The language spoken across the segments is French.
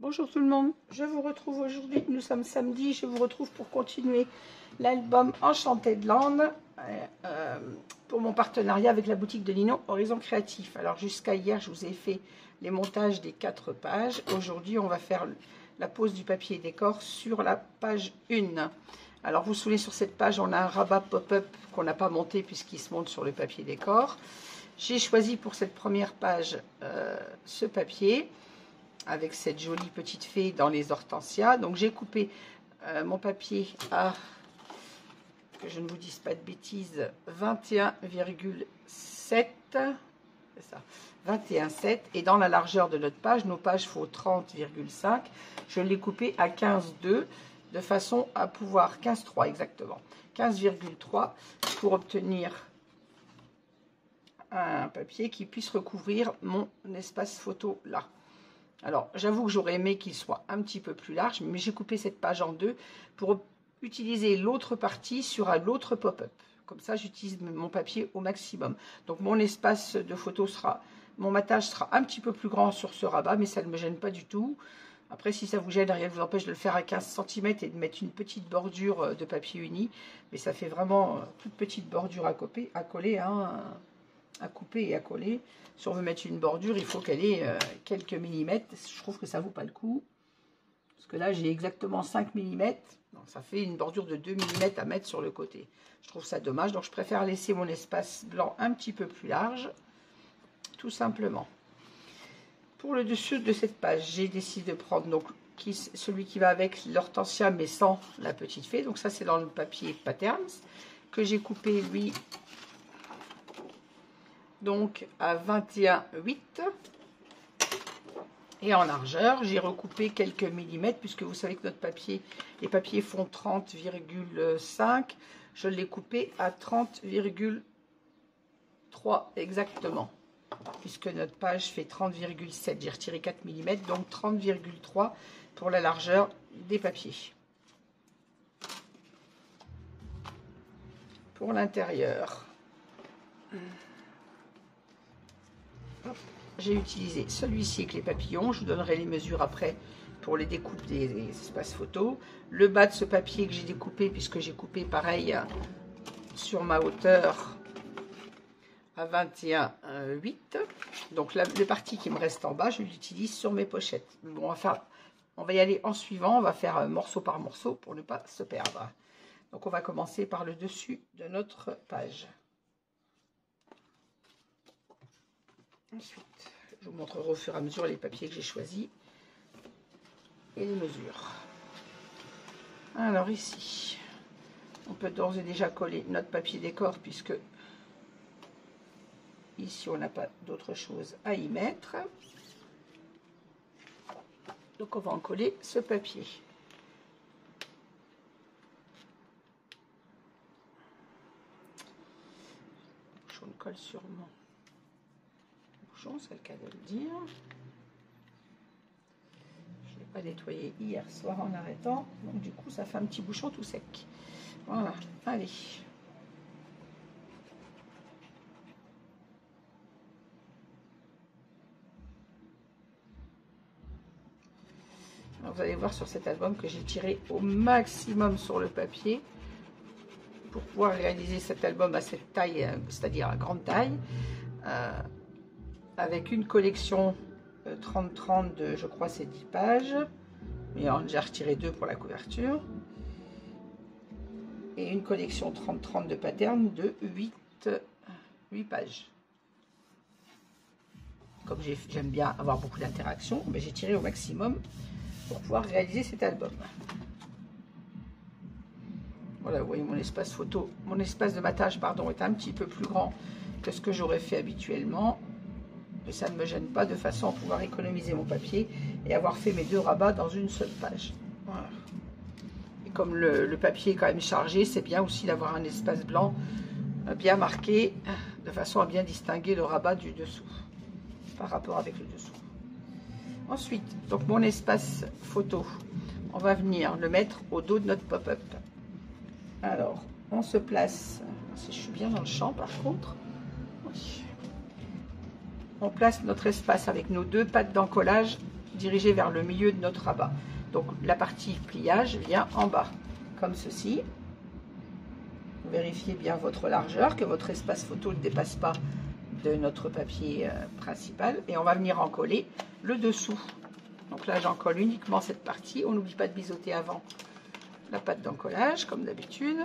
Bonjour tout le monde, je vous retrouve aujourd'hui, nous sommes samedi, je vous retrouve pour continuer l'album Enchanted Land pour mon partenariat avec la boutique de Lino Horizon Créatif. Alors jusqu'à hier, je vous ai fait les montages des 4 pages. Aujourd'hui, on va faire la pose du papier décor sur la page 1. Alors vous vous souvenez, sur cette page, on a un rabat pop-up qu'on n'a pas monté puisqu'il se monte sur le papier décor. J'ai choisi pour cette première page ce papier avec cette jolie petite fée dans les hortensias. Donc j'ai coupé mon papier à, que je ne vous dise pas de bêtises, 21,7, c'est ça, 21,7, et dans la largeur de notre page, nos pages font 30,5, je l'ai coupé à 15,2 de façon à pouvoir, 15,3 exactement, 15,3 pour obtenir un papier qui puisse recouvrir mon espace photo là. Alors, j'avoue que j'aurais aimé qu'il soit un petit peu plus large, mais j'ai coupé cette page en deux pour utiliser l'autre partie sur l'autre pop-up. Comme ça, j'utilise mon papier au maximum. Donc, mon espace de photo sera, mon matage sera un petit peu plus grand sur ce rabat, mais ça ne me gêne pas du tout. Après, si ça vous gêne, rien ne vous empêche de le faire à 15 cm et de mettre une petite bordure de papier uni. Mais ça fait vraiment toute petite bordure à coller, hein, à couper et à coller. Si on veut mettre une bordure, il faut qu'elle ait quelques millimètres. Je trouve que ça ne vaut pas le coup. Parce que là, j'ai exactement 5 mm. Donc, ça fait une bordure de 2 mm à mettre sur le côté. Je trouve ça dommage. Donc, je préfère laisser mon espace blanc un petit peu plus large. Tout simplement. Pour le dessus de cette page, j'ai décidé de prendre donc, celui qui va avec l'hortensia, mais sans la petite fée. Donc, ça, c'est dans le papier Patterns que j'ai coupé, lui, donc à 21,8, et en largeur j'ai recoupé quelques millimètres puisque vous savez que notre papier, les papiers font 30,5, je l'ai coupé à 30,3 exactement puisque notre page fait 30,7, j'ai retiré 4 mm, donc 30,3 pour la largeur des papiers. Pour l'intérieur, j'ai utilisé celui-ci avec les papillons. Je vous donnerai les mesures après pour les découpes des espaces photos. Le bas de ce papier que j'ai découpé, puisque j'ai coupé pareil sur ma hauteur à 21,8. Donc le parti qui me reste en bas, je l'utilise sur mes pochettes. Bon, on va y aller en suivant. On va faire morceau par morceau pour ne pas se perdre. Donc on va commencer par le dessus de notre page. Ensuite, je vous montrerai au fur et à mesure les papiers que j'ai choisis et les mesures. Alors ici, on peut d'ores et déjà coller notre papier décor puisque ici on n'a pas d'autre chose à y mettre. Donc on va en coller ce papier. Je le colle sur mon c'est le cas de le dire. Je ne l'ai pas nettoyé hier soir en arrêtant, donc du coup ça fait un petit bouchon tout sec. Voilà, allez. Alors, vous allez voir sur cet album que j'ai tiré au maximum sur le papier pour pouvoir réaliser cet album à cette taille, c'est-à-dire à grande taille. Avec une collection 30-30 de, je crois, c'est 10 pages. Mais on a déjà retiré 2 pour la couverture. Et une collection 30-30 de patterns de 8 pages. Comme j'aime bien avoir beaucoup d'interactions, j'ai tiré au maximum pour pouvoir réaliser cet album. Voilà, vous voyez mon espace photo, mon espace de matage, pardon, est un petit peu plus grand que ce que j'aurais fait habituellement. Et ça ne me gêne pas de façon à pouvoir économiser mon papier et avoir fait mes 2 rabats dans une seule page. Voilà. Et comme le papier est quand même chargé, c'est bien aussi d'avoir un espace blanc bien marqué de façon à bien distinguer le rabat du dessous par rapport avec le dessous. Ensuite, donc mon espace photo, on va venir le mettre au dos de notre pop-up. Alors, on se place, si je suis bien dans le champ par contre, oui. On place notre espace avec nos 2 pattes d'encollage dirigé vers le milieu de notre rabat. Donc la partie pliage vient en bas, comme ceci. Vérifiez bien votre largeur, que votre espace photo ne dépasse pas de notre papier principal. Et on va venir en coller le dessous. Donc là, j'en colle uniquement cette partie. On n'oublie pas de biseauter avant la pâte d'encollage, comme d'habitude.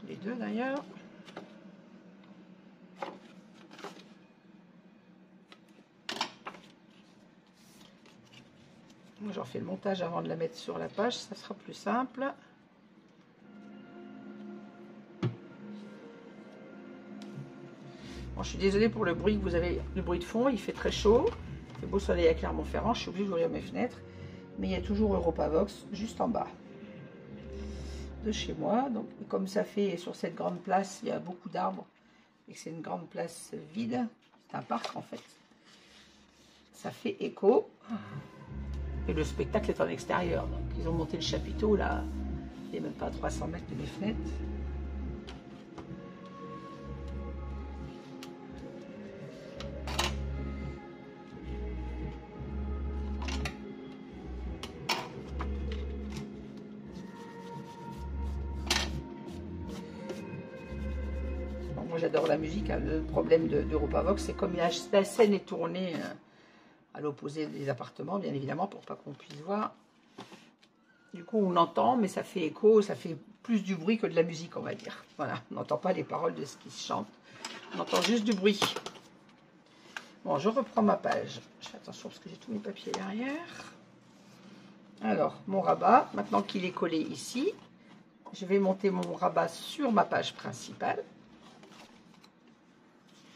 Les deux d'ailleurs. J'en fais le montage avant de la mettre sur la page, ça sera plus simple. Bon, je suis désolée pour le bruit que vous avez, le bruit de fond, il fait très chaud. Il fait beau soleil à Clermont-Ferrand, je suis obligée d'ouvrir mes fenêtres. Mais il y a toujours Europavox juste en bas de chez moi. Donc, comme ça fait sur cette grande place, il y a beaucoup d'arbres et que c'est une grande place vide, c'est un parc en fait. Ça fait écho. Et le spectacle est en extérieur. Donc, ils ont monté le chapiteau là, il n'est même pas à 300 mètres de mes fenêtres. Moi j'adore la musique, hein. Le problème d'Europavox, c'est comme la scène est tournée à l'opposé des appartements, bien évidemment, pour pas qu'on puisse voir. Du coup, on entend, mais ça fait écho, ça fait plus du bruit que de la musique, on va dire. Voilà, on n'entend pas les paroles de ce qui se chante, on entend juste du bruit. Bon, je reprends ma page. Je fais attention parce que j'ai tous mes papiers derrière. Alors, mon rabat, maintenant qu'il est collé ici, je vais monter mon rabat sur ma page principale.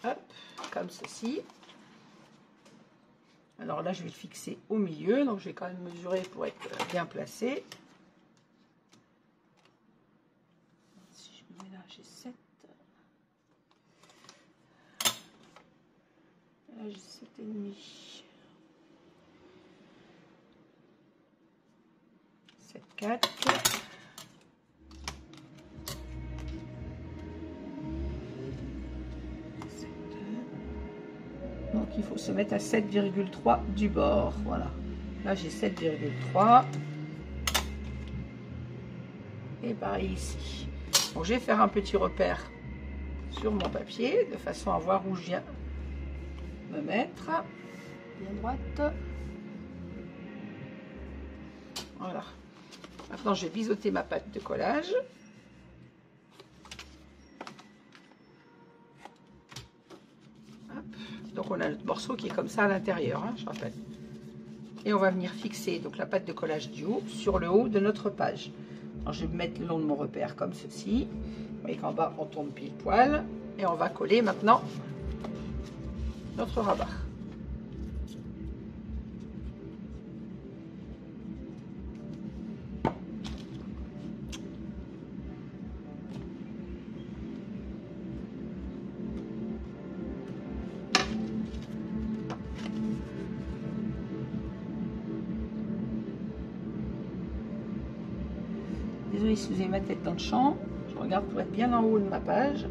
Hop, comme ceci. Alors là, je vais le fixer au milieu, donc je vais quand même mesurer pour être bien placé. Si je me mets là, j'ai 7. Là, j'ai 7,5. 7,4. Donc il faut se mettre à 7,3 du bord. Voilà. Là j'ai 7,3. Et pareil ici. Donc je vais faire un petit repère sur mon papier de façon à voir où je viens me mettre. Bien droite. Voilà. Maintenant je vais biseauter ma pâte de collage. Donc on a notre morceau qui est comme ça à l'intérieur, hein, je rappelle. Et on va venir fixer donc la pâte de collage du haut sur le haut de notre page. Alors je vais me mettre le long de mon repère comme ceci. Vous voyez qu'en bas on tombe pile poil. Et on va coller maintenant notre rabat. Désolée si vous avez ma tête dans le champ, je regarde pour être bien en haut de ma page.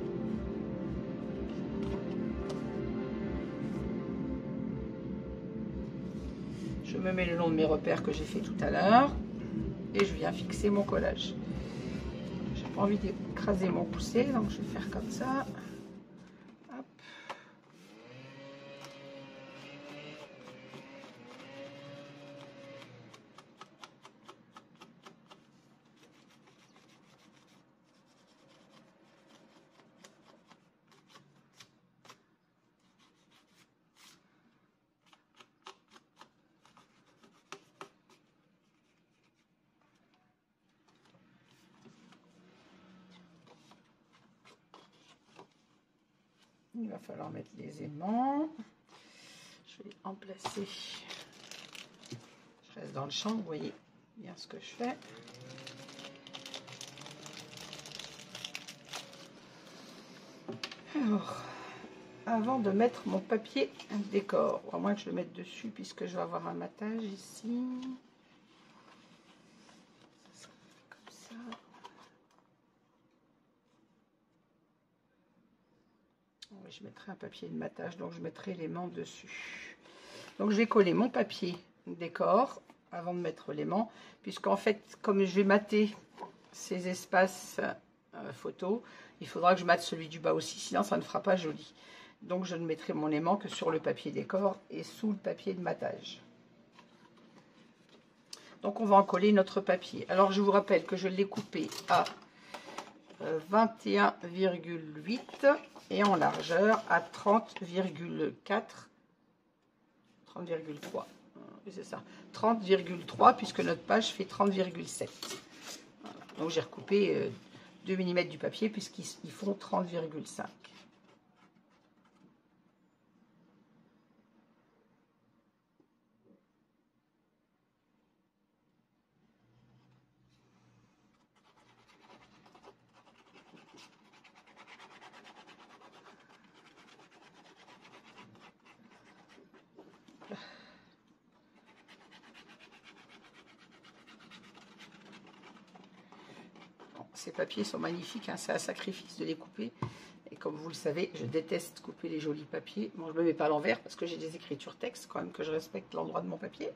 Je me mets le long de mes repères que j'ai fait tout à l'heure et je viens fixer mon collage. J'ai pas envie d'écraser mon gousset, donc je vais faire comme ça. Hop. Il va falloir mettre les aimants. Je vais en placer. Je reste dans le champ, vous voyez bien ce que je fais. Alors, avant de mettre mon papier décor, à moins que je le mette dessus puisque je vais avoir un matage ici. Comme ça. Je mettrai un papier de matage, donc je mettrai l'aimant dessus. Donc je vais coller mon papier décor avant de mettre l'aimant, puisqu'en fait, comme je vais mater ces espaces photos, il faudra que je mate celui du bas aussi, sinon ça ne fera pas joli. Donc je ne mettrai mon aimant que sur le papier décor et sous le papier de matage. Donc on va en coller notre papier. Alors je vous rappelle que je l'ai coupé à 21,8 et en largeur à 30,4, 30,3. C'est ça, 30,3 puisque notre page fait 30,7. Voilà. Donc j'ai recoupé 2 mm du papier puisqu'ils font 30,5. Ces papiers sont magnifiques, hein, c'est un sacrifice de les couper. Et comme vous le savez, je déteste couper les jolis papiers. Bon, je ne me mets pas à l'envers parce que j'ai des écritures texte, quand même que je respecte l'endroit de mon papier.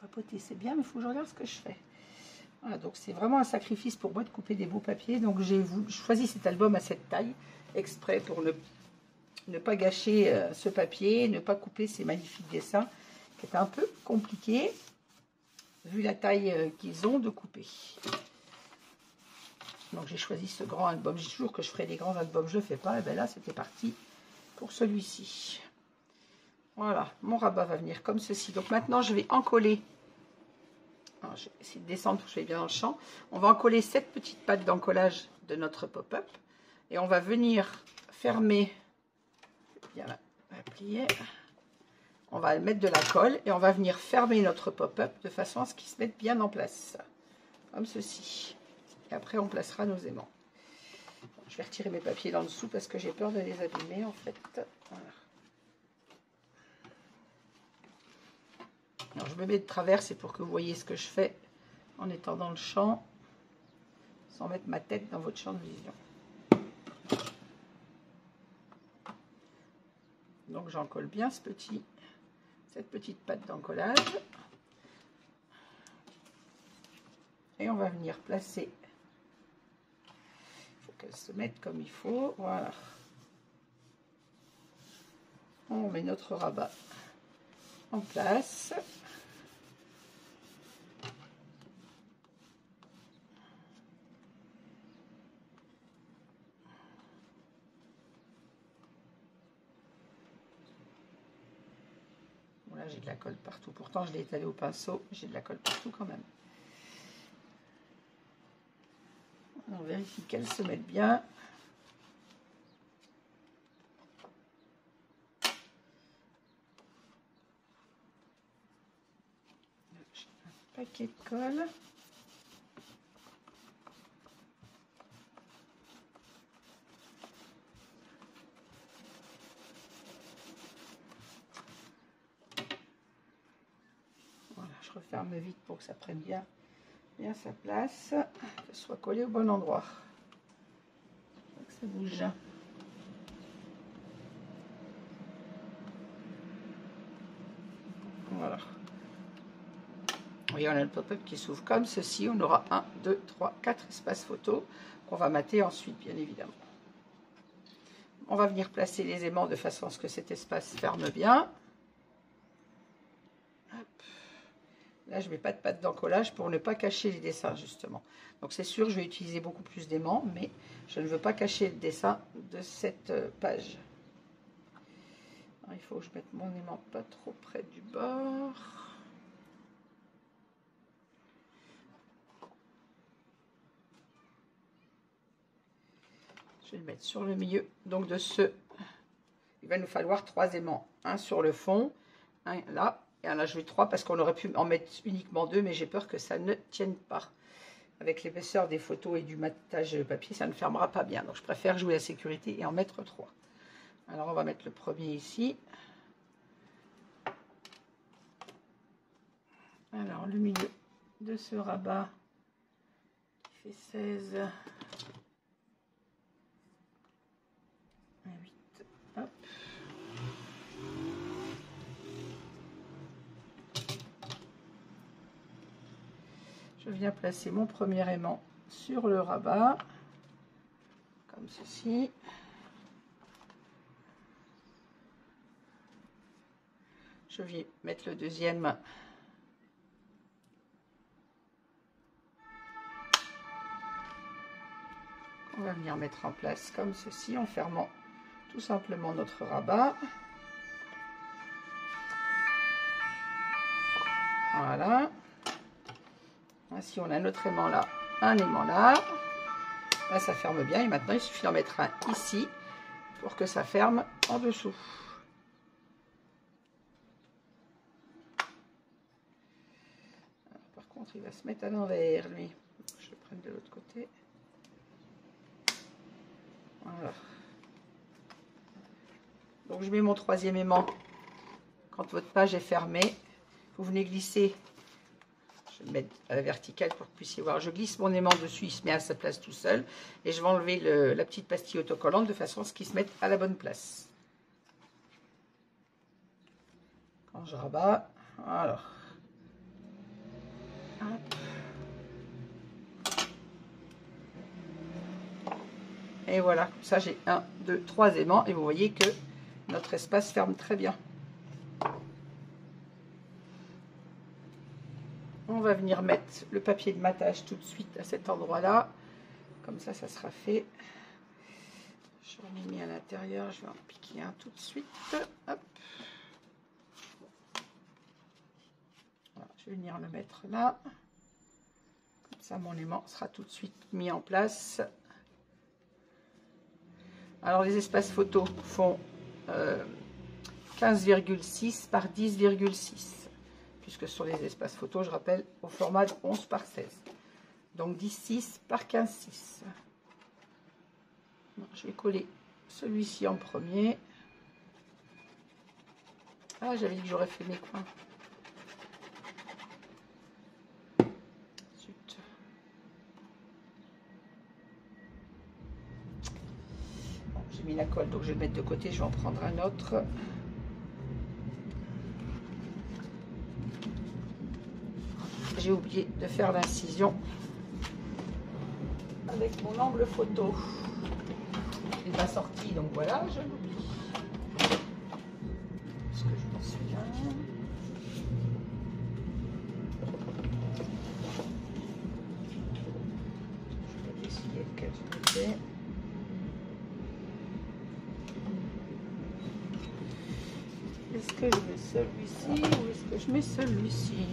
Papoter, c'est bien, mais il faut que je regarde ce que je fais. Voilà, donc c'est vraiment un sacrifice pour moi de couper des beaux papiers. Donc j'ai choisi cet album à cette taille, exprès pour ne pas gâcher ce papier, ne pas couper ces magnifiques dessins, qui est un peu compliqué, vu la taille qu'ils ont de couper. Donc j'ai choisi ce grand album. Je dis toujours que je ferai des grands albums, je ne le fais pas. Et bien là, c'était parti pour celui-ci. Voilà, mon rabat va venir comme ceci. Donc maintenant, je vais encoller. Alors, je vais essayer de descendre pour que je sois bien dans le champ. On va encoller cette petite patte d'encollage de notre pop-up. Et on va venir fermer. Bien là, on va plier. On va mettre de la colle et on va venir fermer notre pop-up de façon à ce qu'il se mette bien en place. Comme ceci. Et après, on placera nos aimants. Je vais retirer mes papiers là en dessous parce que j'ai peur de les abîmer en fait. Voilà. Alors, je me mets de travers, c'est pour que vous voyez ce que je fais en étant dans le champ, sans mettre ma tête dans votre champ de vision. Donc, j'en colle bien cette petite patte d'encollage. Et on va venir placer. Il faut qu'elle se mette comme il faut. Voilà. On met notre rabat en place. Voilà, j'ai de la colle partout. Pourtant, je l'ai étalé au pinceau. J'ai de la colle partout quand même. On vérifie qu'elle se mette bien. J'ai un paquet de colle. Voilà, je referme vite pour que ça prenne bien sa place, que ce soit collé au bon endroit. Que ça bouge. Voilà. Voyez, on a le pop-up qui s'ouvre comme ceci. On aura 1, 2, 3, 4 espaces photos qu'on va mater ensuite, bien évidemment. On va venir placer les aimants de façon à ce que cet espace ferme bien. Hop. Là, je ne mets pas de pâte d'encollage pour ne pas cacher les dessins, justement. Donc, c'est sûr, je vais utiliser beaucoup plus d'aimants, mais je ne veux pas cacher le dessin de cette page. Alors, il faut que je mette mon aimant pas trop près du bord. Je vais le mettre sur le milieu. Donc, il va nous falloir 3 aimants. Un sur le fond, un là. Et là, je vais 3 parce qu'on aurait pu en mettre uniquement 2, mais j'ai peur que ça ne tienne pas. Avec l'épaisseur des photos et du matage papier, ça ne fermera pas bien. Donc, je préfère jouer la sécurité et en mettre 3. Alors, on va mettre le premier ici. Alors, le milieu de ce rabat qui fait 16. viens placer mon premier aimant sur le rabat, comme ceci. Je vais mettre le deuxième. On va venir mettre en place comme ceci en fermant tout simplement notre rabat. Voilà. Ainsi, on a notre aimant là, un aimant là. Là, ça ferme bien. Et maintenant, il suffit d'en mettre un ici pour que ça ferme en dessous. Alors, par contre, il va se mettre à l'envers, lui. Je vais le prendre de l'autre côté. Voilà. Donc, je mets mon troisième aimant. Quand votre page est fermée, vous venez glisser. Je vais le mettre à la verticale pour que vous puissiez voir. Je glisse mon aimant dessus, il se met à sa place tout seul. Et je vais enlever la petite pastille autocollante de façon à ce qu'il se mette à la bonne place. Quand je rabats, alors. Hop. Et voilà, comme ça j'ai 1, 2, 3 aimants. Et vous voyez que notre espace ferme très bien. On va venir mettre le papier de matage tout de suite à cet endroit-là. Comme ça, ça sera fait. J'en ai mis à l'intérieur. Je vais en piquer un tout de suite. Hop. Voilà, je vais venir le mettre là. Comme ça, mon aimant sera tout de suite mis en place. Alors, les espaces photos font 15,6 par 10,6. Puisque sur les espaces photos, je rappelle, au format de 11 par 16. Donc 10,6 par 15,6. Je vais coller celui-ci en premier. Ah, j'avais dit que j'aurais fait mes coins. Zut. Bon, j'ai mis la colle, donc je vais le mettre de côté. Je vais en prendre un autre. J'ai oublié de faire l'incision avec mon angle photo. Il n'est pas sorti, donc voilà, je l'oublie. Est-ce que je m'en souviens? Je vais décider lequel je vais. Est-ce que je mets celui-ci ou est-ce que je mets celui-ci?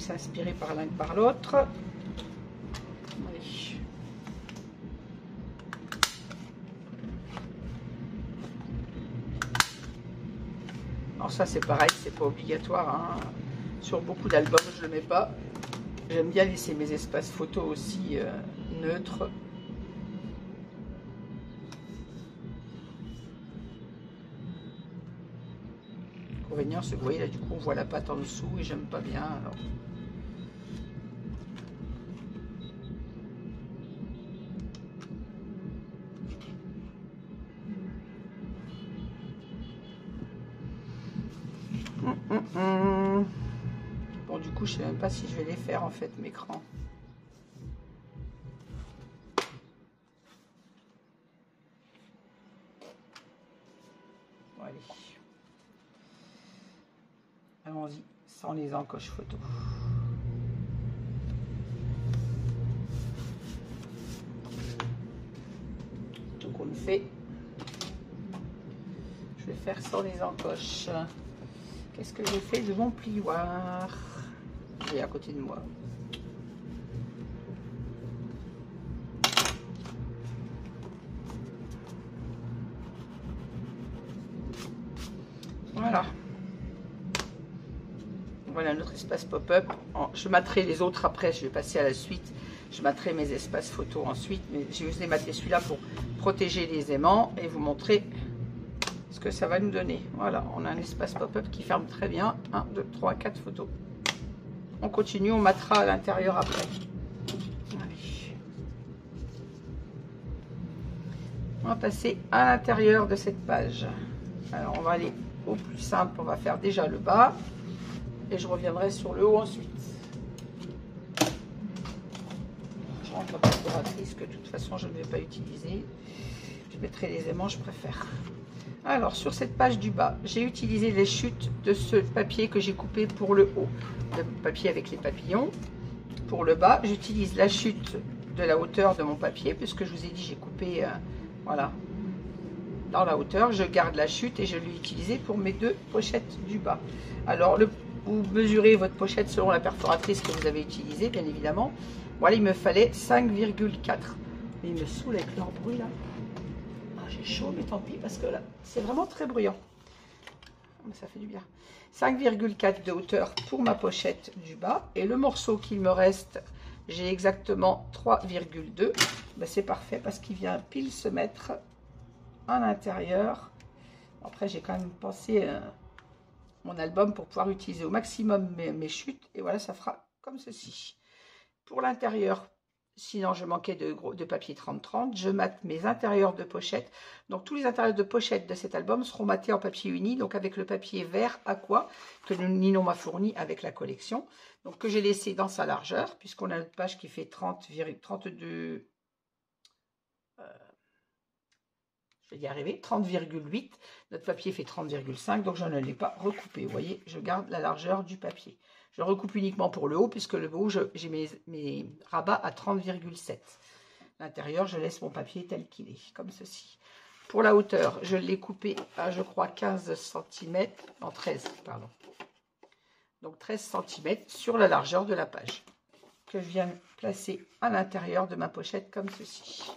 S'inspirer par l'un que par l'autre. Alors ça c'est pareil, c'est pas obligatoire, hein. Sur beaucoup d'albums je le mets pas. J'aime bien laisser mes espaces photos aussi neutres. L'inconvénient c'est que vous voyez là du coup on voit la pâte en dessous et j'aime pas bien. Alors. Bon, du coup, je sais même pas si je vais les faire en fait, mes crans. Bon, allez. Allons-y, sans les encoches photo. Donc, on le fait. Je vais faire sans les encoches. Qu'est-ce que je fais de mon plioir? Il est à côté de moi. Voilà. Voilà notre espace pop-up. Je matterai les autres après, je vais passer à la suite. Je matterai mes espaces photos ensuite. Mais j'ai osé mater celui-là pour protéger les aimants et vous montrer ce que ça va nous donner. Voilà, on a un espace pop-up qui ferme très bien. 1, 2, 3, 4 photos. On continue, on matera à l'intérieur après. Allez. On va passer à l'intérieur de cette page. Alors, on va aller au plus simple. On va faire déjà le bas. Et je reviendrai sur le haut ensuite. Je rentre la perforatrice que de toute façon, je ne vais pas utiliser. Je mettrai les aimants, je préfère. Alors, sur cette page du bas, j'ai utilisé les chutes de ce papier que j'ai coupé pour le haut. Le papier avec les papillons. Pour le bas, j'utilise la chute de la hauteur de mon papier, puisque je vous ai dit, j'ai coupé, voilà, dans la hauteur. Je garde la chute et je l'ai utilisé pour mes deux pochettes du bas. Alors, vous mesurez votre pochette selon la perforatrice que vous avez utilisée, bien évidemment. Voilà, il me fallait 5,4. Mais il me saoule avec leur bruit, là. J'ai chaud, mais tant pis, parce que là, c'est vraiment très bruyant. Ça fait du bien. 5,4 de hauteur pour ma pochette du bas. Et le morceau qu'il me reste, j'ai exactement 3,2. Ben, c'est parfait parce qu'il vient pile se mettre à l'intérieur. Après, j'ai quand même pensé mon album pour pouvoir utiliser au maximum mes chutes. Et voilà, ça fera comme ceci. Pour l'intérieur, sinon je manquais de papier 30-30, je mate mes intérieurs de pochette. Donc tous les intérieurs de pochette de cet album seront matés en papier uni, donc avec le papier vert aqua que Ninon m'a fourni avec la collection. Donc que j'ai laissé dans sa largeur, puisqu'on a une page qui fait 30,32. Je vais y arriver, 30,8. Notre papier fait 30,5, donc je ne l'ai pas recoupé. Vous voyez, je garde la largeur du papier. Je recoupe uniquement pour le haut, puisque le haut, j'ai mes rabats à 30,7. L'intérieur, je laisse mon papier tel qu'il est, comme ceci. Pour la hauteur, je l'ai coupé à, je crois, 15 cm, non 13, pardon. Donc 13 cm sur la largeur de la page, que je viens placer à l'intérieur de ma pochette, comme ceci.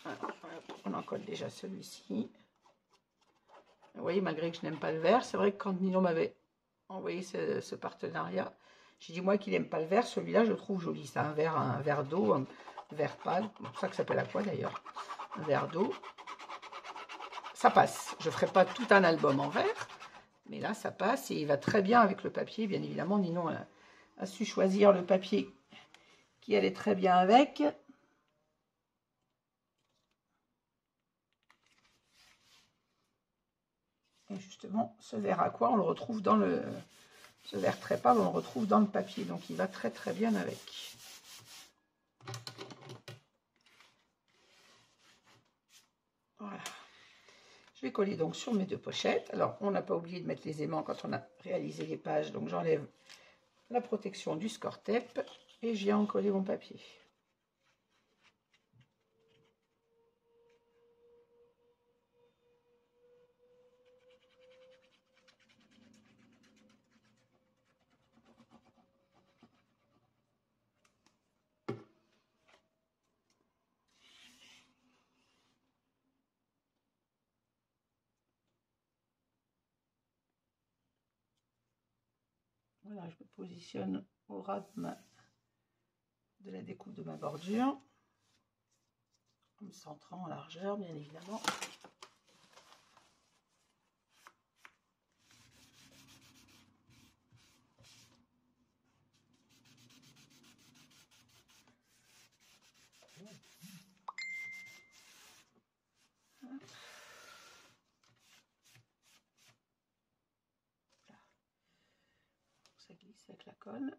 Alors, on en colle déjà celui-ci. Vous voyez, malgré que je n'aime pas le vert, c'est vrai que quand Ninon m'avait envoyé ce partenariat, j'ai dit moi qu'il n'aime pas le vert, celui-là je le trouve joli. C'est un verre d'eau, un vert pâle, c'est pour ça que ça s'appelle à quoi d'ailleurs, un verre d'eau. Ça passe. Je ne ferai pas tout un album en vert, mais là ça passe et il va très bien avec le papier. Bien évidemment, Ninon a su choisir le papier qui allait très bien avec. Et justement, ce vert à quoi on le retrouve dans le... Ce vert très pâle, on le retrouve dans le papier. Donc, il va très très bien avec. Voilà. Je vais coller donc sur mes deux pochettes. Alors, on n'a pas oublié de mettre les aimants quand on a réalisé les pages. Donc, j'enlève la protection du score tape et je viens en coller mon papier. Voilà, je me positionne au ras de la découpe de ma bordure, en me centrant en largeur, bien évidemment. Ça glisse avec la colle.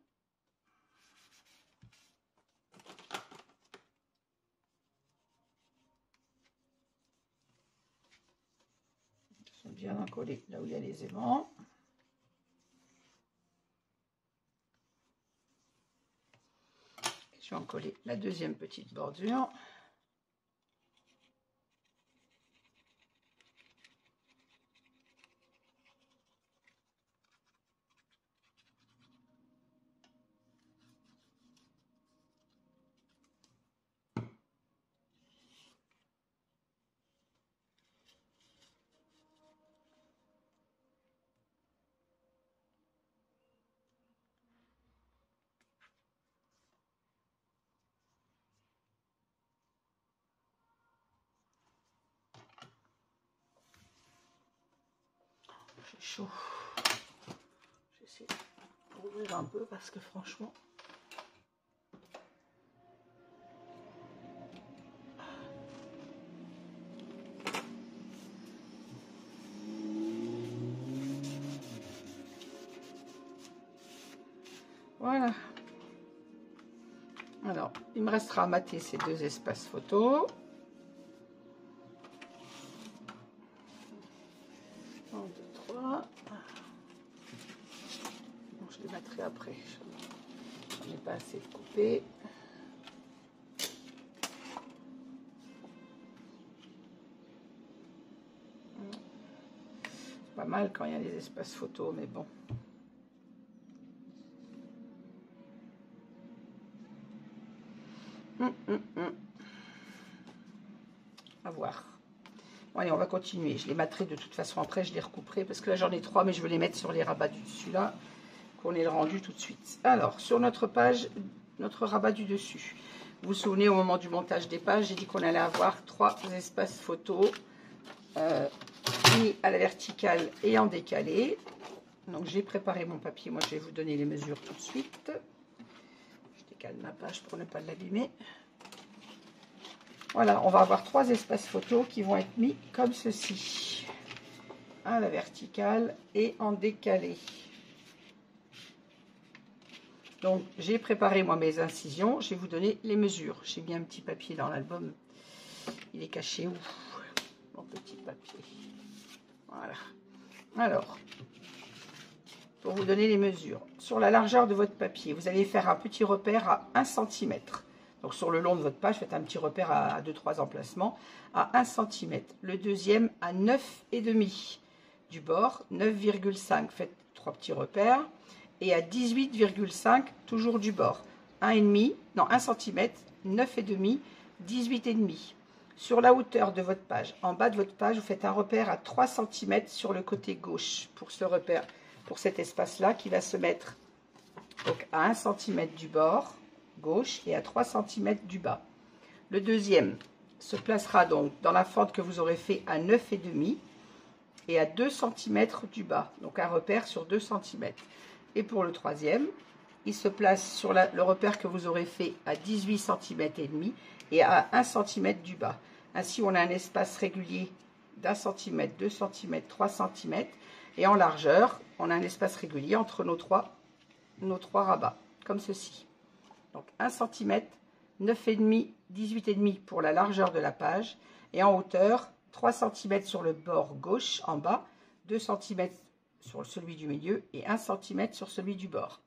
Ils sont bien encollés là où il y a les aimants. Et je vais encoller la deuxième petite bordure. J'ai chaud. J'essaie d'ouvrir un peu parce que franchement... Voilà. Alors, il me restera à mater ces deux espaces photo. 1, 2, 3. Bon, je les mettrai après. J'en ai pas assez de couper. C'est pas mal quand il y a les espaces photo, mais bon. À voir. Bon, allez, on va continuer. Je les mettrai de toute façon après, je les recouperai parce que là j'en ai 3, mais je veux les mettre sur les rabats du dessus là, qu'on ait le rendu tout de suite. Alors, sur notre page, notre rabat du dessus. Vous vous souvenez, au moment du montage des pages, j'ai dit qu'on allait avoir 3 espaces photos mis à la verticale et en décalé. Donc j'ai préparé mon papier, moi je vais vous donner les mesures tout de suite. Je décale ma page pour ne pas l'abîmer. Voilà, on va avoir 3 espaces photos qui vont être mis comme ceci, à la verticale et en décalé. Donc j'ai préparé moi mes incisions, je vais vous donner les mesures. J'ai mis un petit papier dans l'album, il est caché où? Mon petit papier. Voilà. Alors, pour vous donner les mesures, sur la largeur de votre papier, vous allez faire un petit repère à 1 cm. Donc sur le long de votre page, faites un petit repère à 2-3 emplacements à 1 cm. Le deuxième à 9,5 du bord, 9,5. Faites 3 petits repères. Et à 18,5 toujours du bord. 1,5, non 1 cm, 9,5, 18,5. Sur la hauteur de votre page, en bas de votre page, vous faites un repère à 3 cm sur le côté gauche pour ce repère, pour cet espace-là qui va se mettre donc à 1 cm du bord gauche et à 3 cm du bas. Le deuxième se placera donc dans la fente que vous aurez fait à 9,5 et à 2 cm du bas, donc un repère sur 2 cm. Et pour le troisième, il se place sur le repère que vous aurez fait à 18 cm et demi et à 1 cm du bas. Ainsi, on a un espace régulier d'1 cm, 2 cm, 3 cm et en largeur, on a un espace régulier entre nos trois rabats, comme ceci. Donc 1 cm, 9,5, 18,5 pour la largeur de la page et en hauteur, 3 cm sur le bord gauche en bas, 2 cm sur celui du milieu et 1 cm sur celui du bord.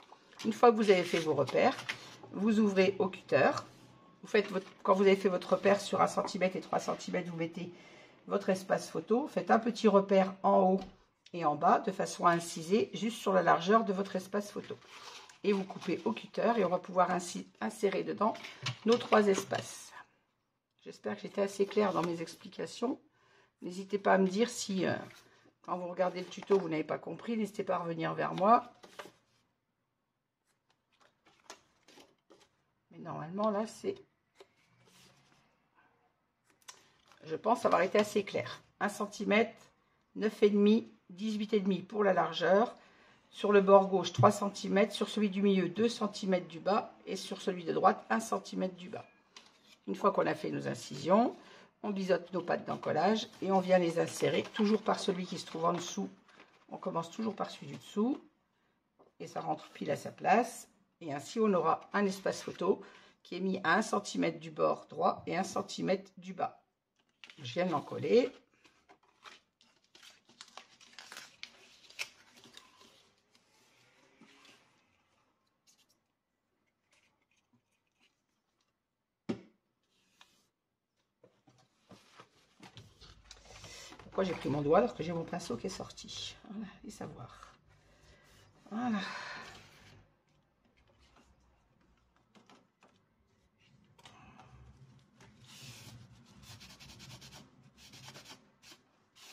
Une fois que vous avez fait vos repères, vous ouvrez au cutter. Vous faites quand vous avez fait votre repère sur 1 cm et 3 cm, vous mettez votre espace photo. Faites un petit repère en haut et en bas de façon à inciser juste sur la largeur de votre espace photo. Et vous coupez au cutter et on va pouvoir ainsi insérer dedans nos 3 espaces. J'espère que j'étais assez claire dans mes explications. N'hésitez pas à me dire si, quand vous regardez le tuto, vous n'avez pas compris. N'hésitez pas à revenir vers moi. Mais normalement, là, c'est... Je pense avoir été assez clair. 1 cm, 9,5, 18,5 pour la largeur. Sur le bord gauche, 3 cm. Sur celui du milieu, 2 cm du bas. Et sur celui de droite, 1 cm du bas. Une fois qu'on a fait nos incisions, on biseaute nos pattes d'encollage et on vient les insérer toujours par celui qui se trouve en dessous. On commence toujours par celui du dessous et ça rentre pile à sa place. Et ainsi, on aura un espace photo qui est mis à 1 cm du bord droit et 1 cm du bas. Je viens de l'encoller. Pourquoi j'ai pris mon doigt alors que j'ai mon pinceau qui est sorti? Voilà, et savoir. Voilà.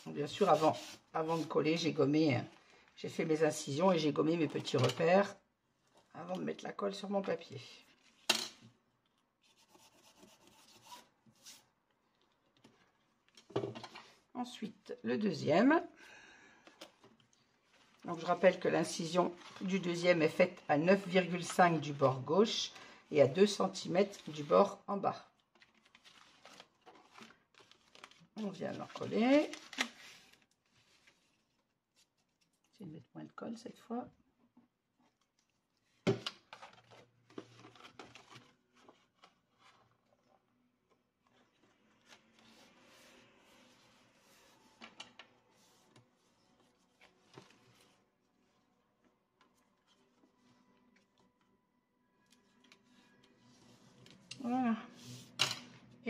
Bien sûr, avant de coller, j'ai gommé, j'ai fait mes incisions et j'ai gommé mes petits repères avant de mettre la colle sur mon papier. Ensuite, le deuxième. Donc, je rappelle que l'incision du deuxième est faite à 9,5 du bord gauche et à 2 cm du bord en bas. On vient l'encoller. Je vais mettre moins de colle cette fois.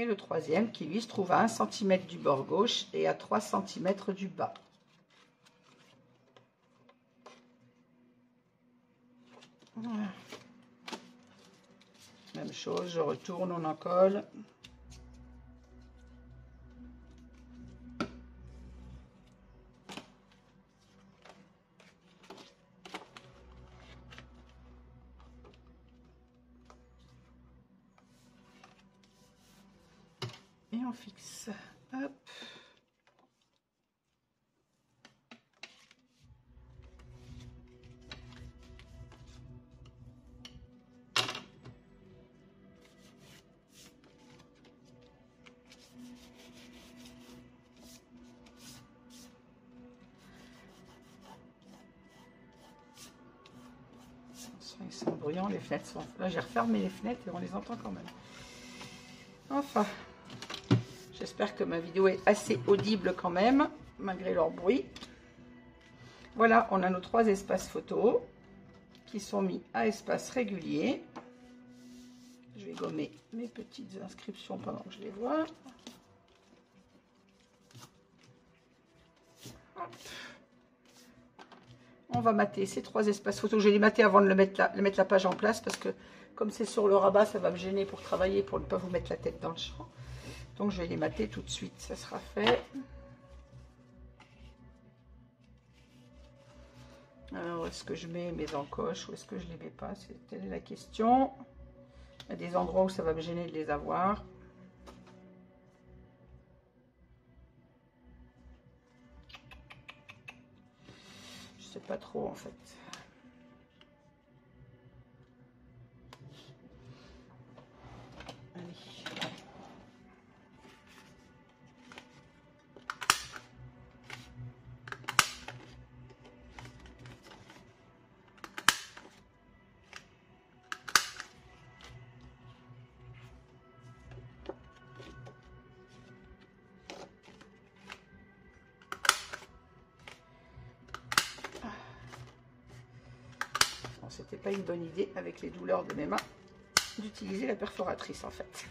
Et le troisième qui lui se trouve à 1 cm du bord gauche et à 3 cm du bas. Voilà. Même chose, je retourne, on en colle. Et on fixe. Hop. Ils sont bruyants, les fenêtres sont... Là, j'ai refermé les fenêtres et on les entend quand même. Enfin, j'espère que ma vidéo est assez audible quand même, malgré leur bruit. Voilà, on a nos 3 espaces photos qui sont mis à espace régulier. Je vais gommer mes petites inscriptions pendant que je les vois. Hop. On va mater ces 3 espaces photos. Je vais les mater avant de mettre la page en place parce que comme c'est sur le rabat, ça va me gêner pour travailler, pour ne pas vous mettre la tête dans le champ. Donc je vais les mater tout de suite, ça sera fait. Alors, est-ce que je mets mes encoches ou est-ce que je ne les mets pas? C'était la question. Il y a des endroits où ça va me gêner de les avoir. Je sais pas trop en fait. Allez. C'était pas une bonne idée avec les douleurs de mes mains d'utiliser la perforatrice en fait.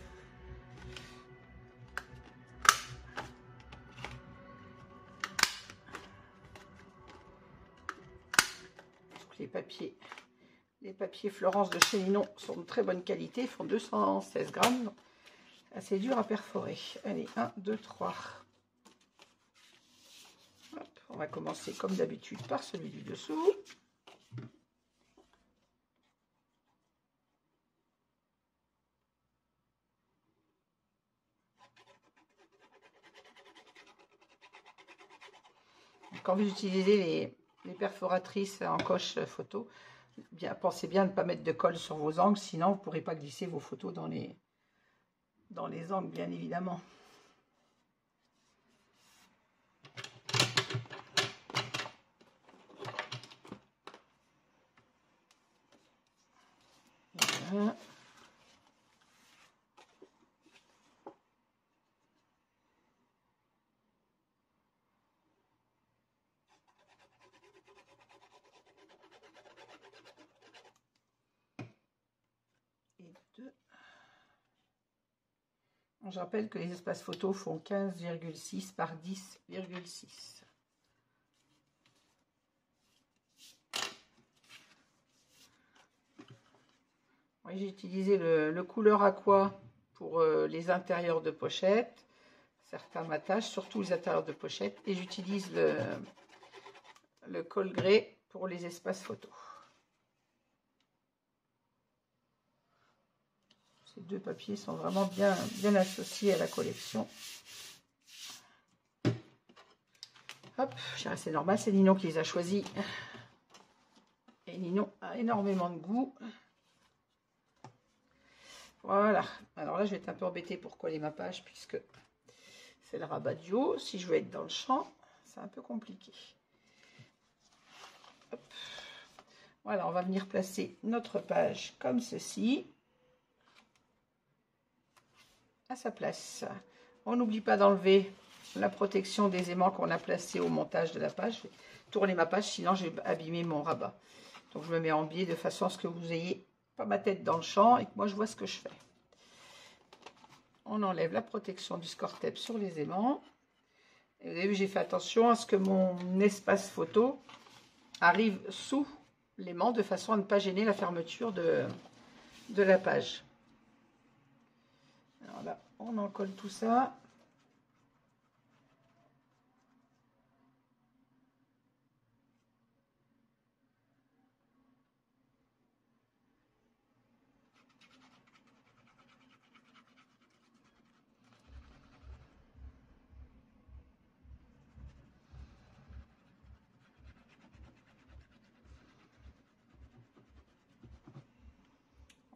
Les papiers Florence de chez Ninon sont de très bonne qualité, ils font 216 grammes, assez dur à perforer. Allez, 1, 2, 3. Hop, on va commencer comme d'habitude par celui du dessous. Quand vous utilisez les perforatrices en coche photo, pensez bien à ne pas mettre de colle sur vos angles, sinon vous ne pourrez pas glisser vos photos dans les angles, bien évidemment. Voilà. Je rappelle que les espaces photos font 15,6 par 10,6. Oui, j'ai utilisé le couleur aqua pour les intérieurs de pochette. Certains m'attachent, surtout les intérieurs de pochette. Et j'utilise le col grès pour les espaces photos. Ces 2 papiers sont vraiment bien associés à la collection. Hop, c'est normal, c'est Ninon qui les a choisis. Et Ninon a énormément de goût. Voilà, alors là je vais être un peu embêtée pour coller ma page puisque c'est le rabat du haut. Si je veux être dans le champ, c'est un peu compliqué. Hop. Voilà, on va venir placer notre page comme ceci. À sa place. On n'oublie pas d'enlever la protection des aimants qu'on a placés au montage de la page. Je vais tourner ma page, sinon j'ai abîmé mon rabat. Donc je me mets en biais de façon à ce que vous ayez pas ma tête dans le champ et que moi je vois ce que je fais. on enlève la protection du Score-Tape sur les aimants. Et vous avez vu, j'ai fait attention à ce que mon espace photo arrive sous l'aimant de façon à ne pas gêner la fermeture de la page. Alors là, on en colle tout ça.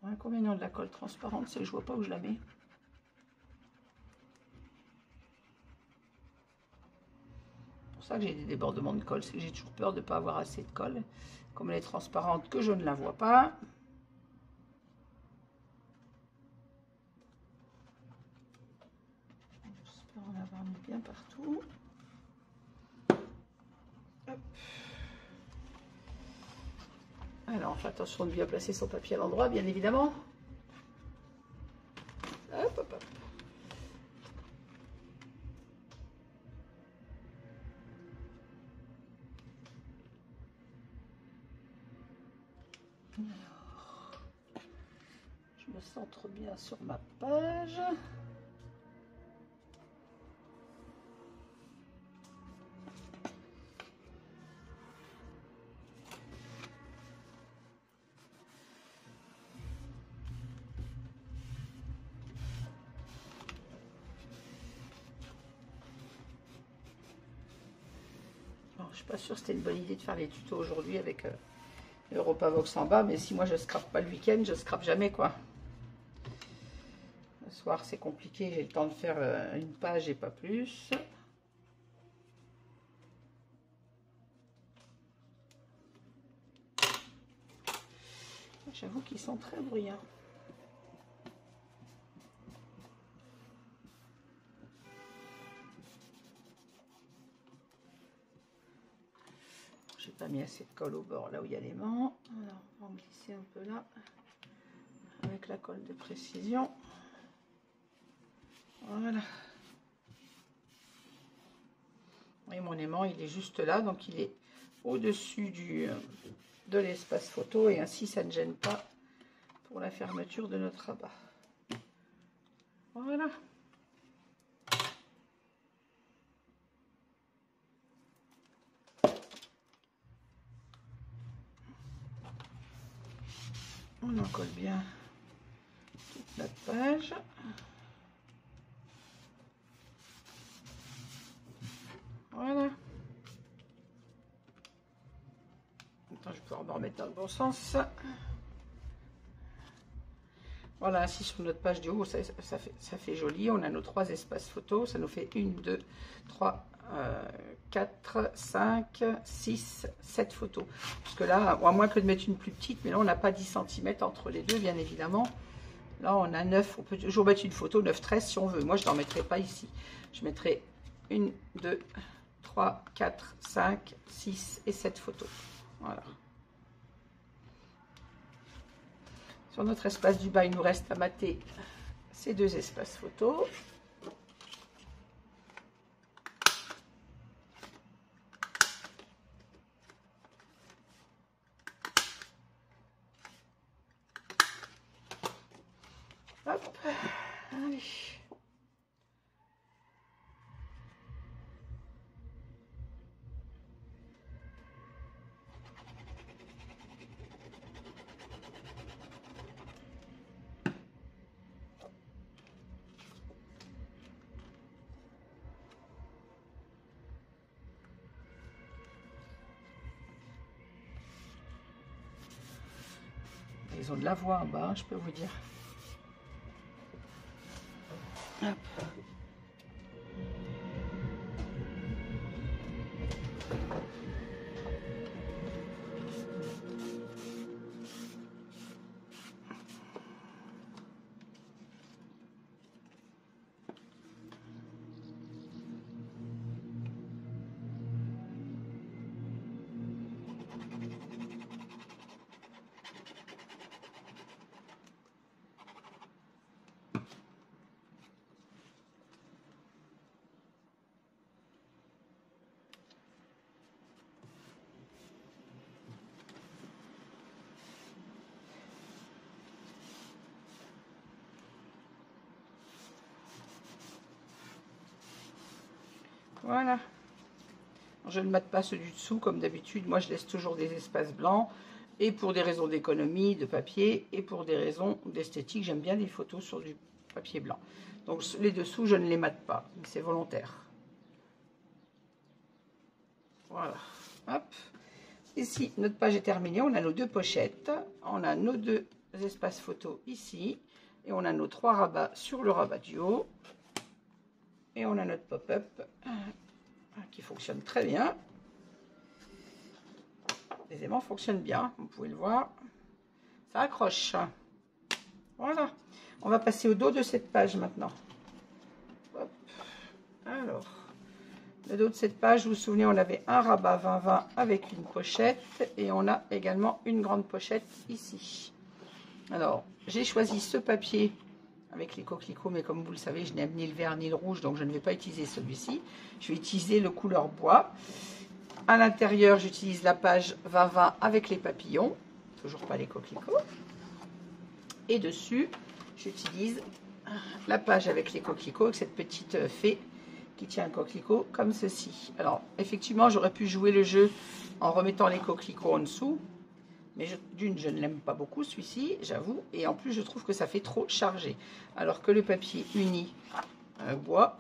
L'inconvénient de la colle transparente, c'est que je vois pas où je la mets. C'est pour ça que j'ai des débordements de colle, c'est que j'ai toujours peur de ne pas avoir assez de colle. Comme elle est transparente, que je ne la vois pas. J'espère en avoir mis bien partout. Hop. Alors, on fait attention de bien placer son papier à l'endroit, bien évidemment. Hop, hop, hop. Alors, je me centre bien sur ma page. Je suis pas sûre que c'était une bonne idée de faire les tutos aujourd'hui avec Europavox en bas, mais si moi je scrape pas le week-end, je scrape jamais quoi. Le soir c'est compliqué, j'ai le temps de faire une page et pas plus. J'avoue qu'ils sont très bruyants. J'ai pas mis assez de colle au bord là où il y a l'aimant. Alors on va en glisser un peu là avec la colle de précision. Voilà. Et mon aimant il est juste là, donc il est au-dessus de l'espace photo et ainsi ça ne gêne pas pour la fermeture de notre rabat. Voilà. On en colle bien toute notre page. Voilà. Attends, je peux me remettre dans le bon sens. Voilà, ainsi sur notre page du haut, ça fait joli. On a nos 3 espaces photos. Ça nous fait 1, 2, 3, 4, 5, 6, 7 photos. Parce que là, à moins que de mettre une plus petite, mais là, on n'a pas 10 cm entre les deux, bien évidemment. Là, on a 9. On peut toujours mettre une photo 9, 13 si on veut. Moi, je n'en mettrai pas ici. Je mettrai 1, 2, 3, 4, 5, 6 et 7 photos. Voilà. Sur notre espace du bas, il nous reste à mater ces 2 espaces photos. Hop, allez. Ils ont de la voix en bas, je peux vous dire. Hop. Voilà. Je ne mate pas ceux du dessous comme d'habitude. Moi, je laisse toujours des espaces blancs. Et pour des raisons d'économie de papier et pour des raisons d'esthétique, j'aime bien les photos sur du papier blanc. Donc les dessous, je ne les mate pas. C'est volontaire. Voilà. Hop. Ici, notre page est terminée. On a nos 2 pochettes. On a nos 2 espaces photos ici. Et on a nos 3 rabats sur le rabat du haut. Et on a notre pop-up qui fonctionne très bien. Les aimants fonctionnent bien, vous pouvez le voir. Ça accroche. Voilà. On va passer au dos de cette page maintenant. Hop. Alors, le dos de cette page, vous vous souvenez, on avait un rabat 20-20 avec une pochette. Et on a également une grande pochette ici. Alors, j'ai choisi ce papier avec les coquelicots, mais comme vous le savez, je n'aime ni le vert ni le rouge, donc je ne vais pas utiliser celui-ci. Je vais utiliser le couleur bois. À l'intérieur, j'utilise la page 20-20 avec les papillons, toujours pas les coquelicots. Et dessus, j'utilise la page avec les coquelicots, avec cette petite fée qui tient un coquelicot comme ceci. Alors, effectivement, j'aurais pu jouer le jeu en remettant les coquelicots en dessous. Mais d'une, je ne l'aime pas beaucoup celui-ci, j'avoue. Et en plus, je trouve que ça fait trop chargé. Alors que le papier uni bois,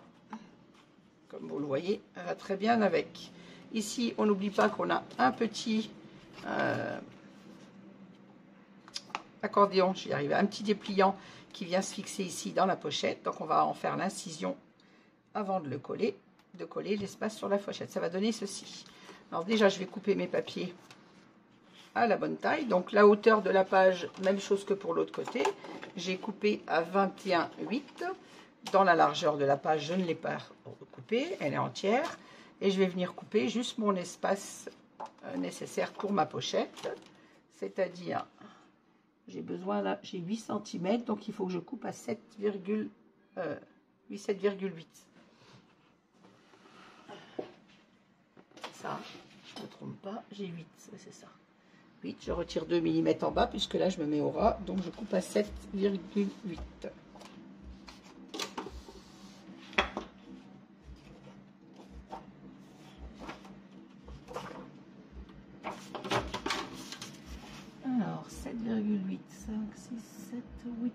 comme vous le voyez, va très bien avec. Ici, on n'oublie pas qu'on a un petit accordéon, j'y arrive, un petit dépliant qui vient se fixer ici dans la pochette. Donc, on va en faire l'incision avant de le coller, de coller l'espace sur la pochette. Ça va donner ceci. Alors déjà, je vais couper mes papiers à la bonne taille. Donc la hauteur de la page, même chose que pour l'autre côté, j'ai coupé à 21,8. Dans la largeur de la page, je ne l'ai pas coupée, elle est entière, et je vais venir couper juste mon espace nécessaire pour ma pochette, c'est-à-dire j'ai besoin là, j'ai 8 cm, donc il faut que je coupe à 7,8. Ça, je ne me trompe pas, j'ai 8, c'est ça. Je retire 2 mm en bas puisque là je me mets au ras, donc je coupe à 7,8. Alors 7,8, 5, 6, 7, 8.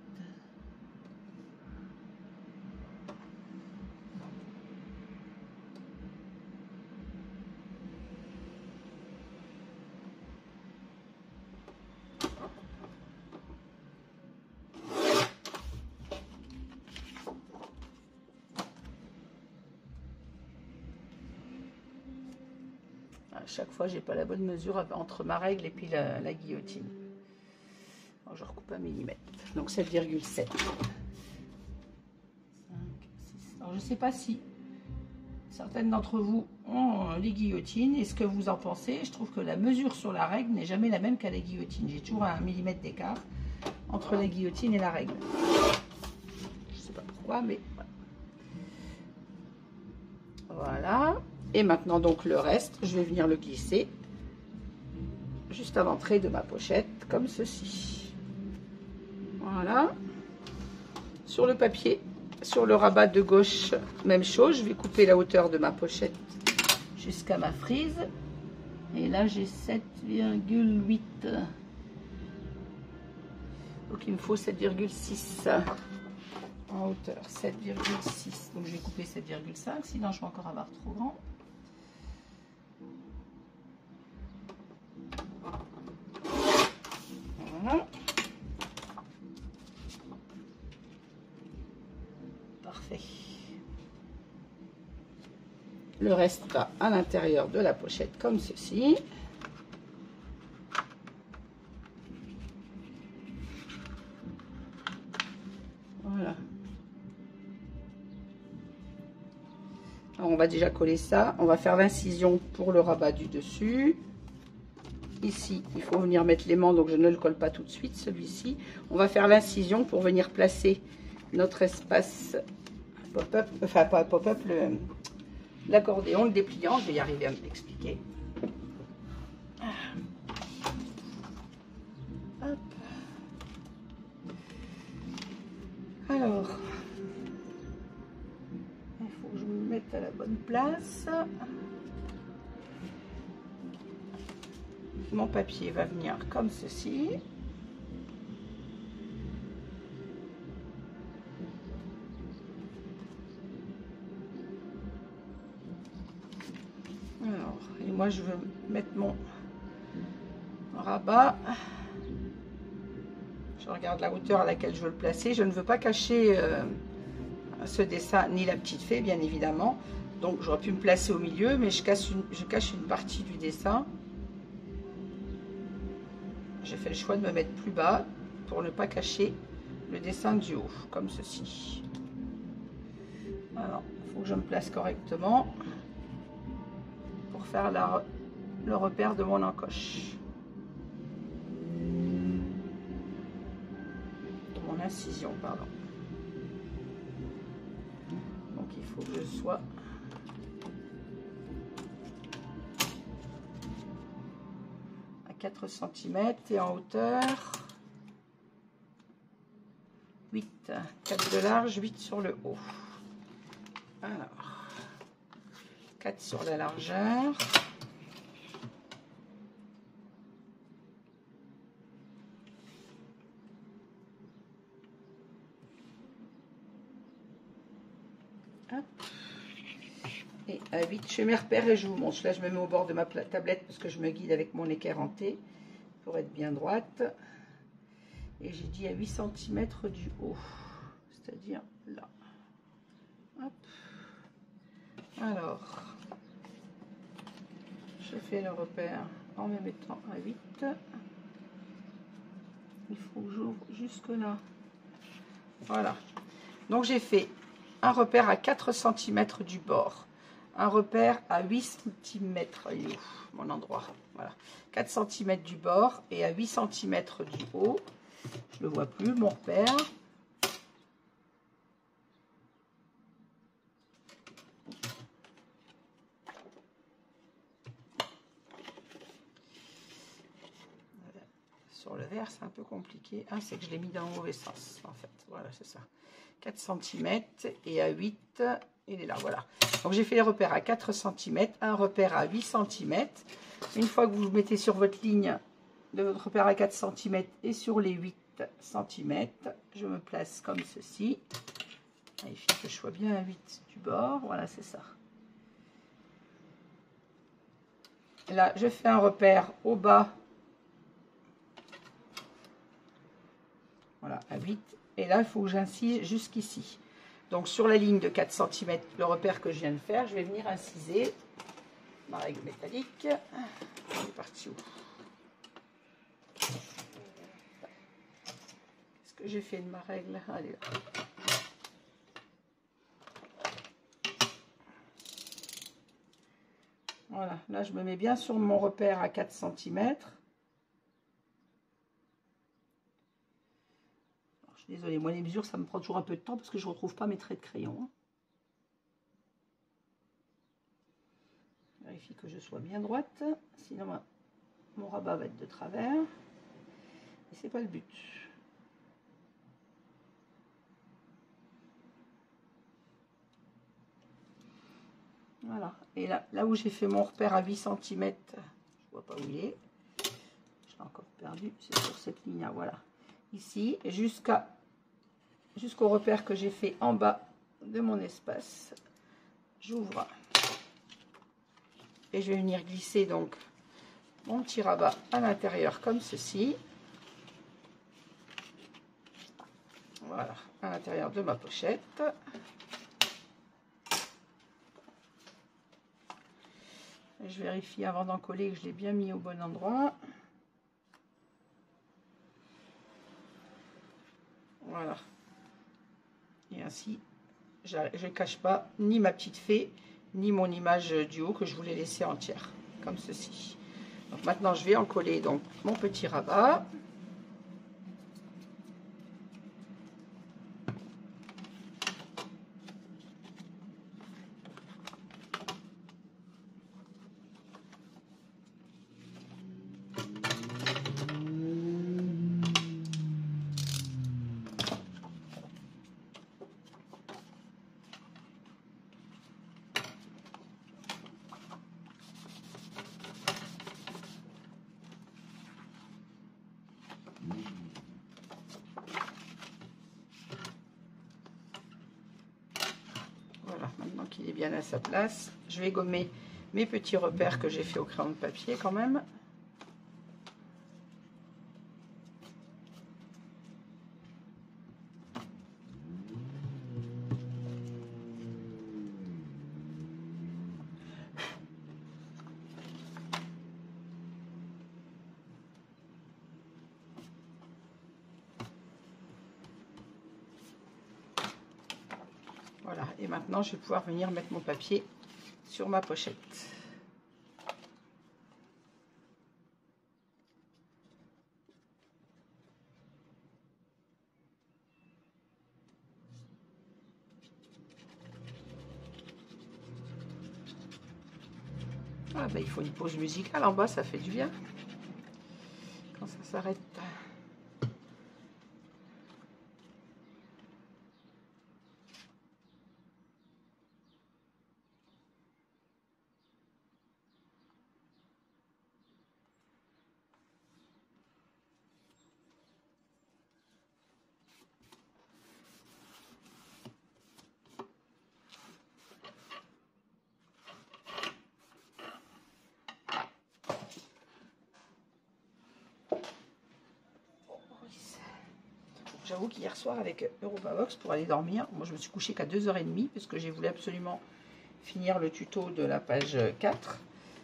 Chaque fois, j'ai pas la bonne mesure entre ma règle et puis la guillotine. Alors, je recoupe 1 mm. Donc 7,7. Alors, je sais pas si certaines d'entre vous ont les guillotines. Et ce que vous en pensez, je trouve que la mesure sur la règle n'est jamais la même qu'à la guillotine. J'ai toujours 1 mm d'écart entre la guillotine et la règle. Je sais pas pourquoi, mais voilà. Et maintenant, donc, le reste, je vais venir le glisser juste à l'entrée de ma pochette, comme ceci. Voilà. Sur le papier, sur le rabat de gauche, même chose. Je vais couper la hauteur de ma pochette jusqu'à ma frise. Et là, j'ai 7,8. Donc, il me faut 7,6 en hauteur. 7,6. Donc, je vais couper 7,5, sinon je vais encore avoir trop grand. Voilà. Parfait. Le reste va à l'intérieur de la pochette comme ceci. Voilà. Alors on va déjà coller ça. On va faire l'incision pour le rabat du dessus. Ici, il faut venir mettre l'aimant, donc je ne le colle pas tout de suite, celui-ci. On va faire l'incision pour venir placer notre espace pop-up, enfin pas pop-up, l'accordéon, le dépliant. Je vais y arriver à me l'expliquer. Hop. Alors, il faut que je me mette mettre à la bonne place. Mon papier va venir comme ceci. Alors, et moi je veux mettre mon rabat. Je regarde la hauteur à laquelle je veux le placer. Je ne veux pas cacher ce dessin ni la petite fée, bien évidemment. Donc j'aurais pu me placer au milieu, mais je cache une partie du dessin. J'ai fait le choix de me mettre plus bas pour ne pas cacher le dessin du haut, comme ceci. Alors, il faut que je me place correctement pour faire le repère de mon encoche. De mon incision, pardon. Donc il faut que je sois à 4 cm et en hauteur 8, 4 de large, 8 sur le haut. Alors, 4 sur la largeur. Hop. Et à 8, je fais mes repères et je vous montre. Là, je me mets au bord de ma tablette parce que je me guide avec mon équerre en T pour être bien droite. Et j'ai dit à 8 cm du haut, c'est-à-dire là. Hop. Alors, je fais le repère en me mettant à 8. Il faut que j'ouvre jusque là. Voilà. Donc j'ai fait un repère à 4 cm du bord, un repère à 8 cm, mon endroit, voilà, 4 cm du bord et à 8 cm du haut. Je ne le vois plus, mon repère. Sur le vert, c'est un peu compliqué. Ah, c'est que je l'ai mis dans le mauvais sens, en fait. Voilà, c'est ça. 4 cm et à 8, il est là, voilà. Donc, j'ai fait les repères à 4 cm, un repère à 8 cm. Une fois que vous mettez sur votre ligne de votre repère à 4 cm et sur les 8 cm, je me place comme ceci. Il faut que je sois bien à 8 du bord. Voilà, c'est ça. Là, je fais un repère au bas. Voilà, à 8. Et là, il faut que j'incise jusqu'ici. Donc, sur la ligne de 4 cm, le repère que je viens de faire, je vais venir inciser ma règle métallique. Elle est partie où? Qu'est-ce que j'ai fait de ma règle? Allez, là. Voilà, là, je me mets bien sur mon repère à 4 cm. Désolée, moi les mesures, ça me prend toujours un peu de temps parce que je ne retrouve pas mes traits de crayon. Je vérifie que je sois bien droite, sinon mon rabat va être de travers. Et c'est pas le but. Voilà. Et là où j'ai fait mon repère à 8 cm, je vois pas où il est. Je l'ai encore perdu, c'est sur cette ligne-là, voilà. Ici, jusqu'au repère que j'ai fait en bas de mon espace, j'ouvre et je vais venir glisser donc mon petit rabat à l'intérieur comme ceci. Voilà, à l'intérieur de ma pochette. Et je vérifie avant d'en coller que je l'ai bien mis au bon endroit. Voilà. Et ainsi, je ne cache pas ni ma petite fée, ni mon image du haut que je voulais laisser entière, comme ceci. Donc maintenant, je vais en coller donc mon petit rabat. qu'il est bien à sa place. Je vais gommer mes petits repères que j'ai fait au crayon de papier quand même. Voilà, et maintenant je vais pouvoir venir mettre mon papier sur ma pochette. Ah ben il faut une pause musicale en bas, ça fait du bien. Quand ça s'arrête. J'avoue qu'hier soir avec Europavox pour aller dormir, moi je me suis couchée qu'à 2h30 parce que j'ai voulu absolument finir le tuto de la page 4.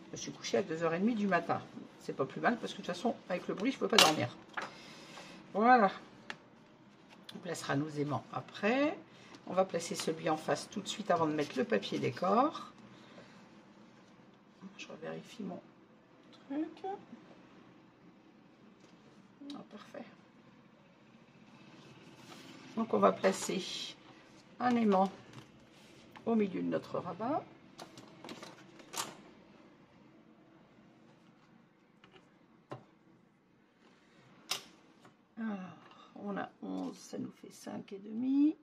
Je me suis couchée à 2h30 du matin. C'est pas plus mal parce que de toute façon avec le bruit je peux pas dormir. Voilà. On placera nos aimants après. On va placer celui en face tout de suite avant de mettre le papier décor. Je revérifie mon truc. Ah, parfait. Donc on va placer un aimant au milieu de notre rabat. Alors, on a 11, ça nous fait 5,5.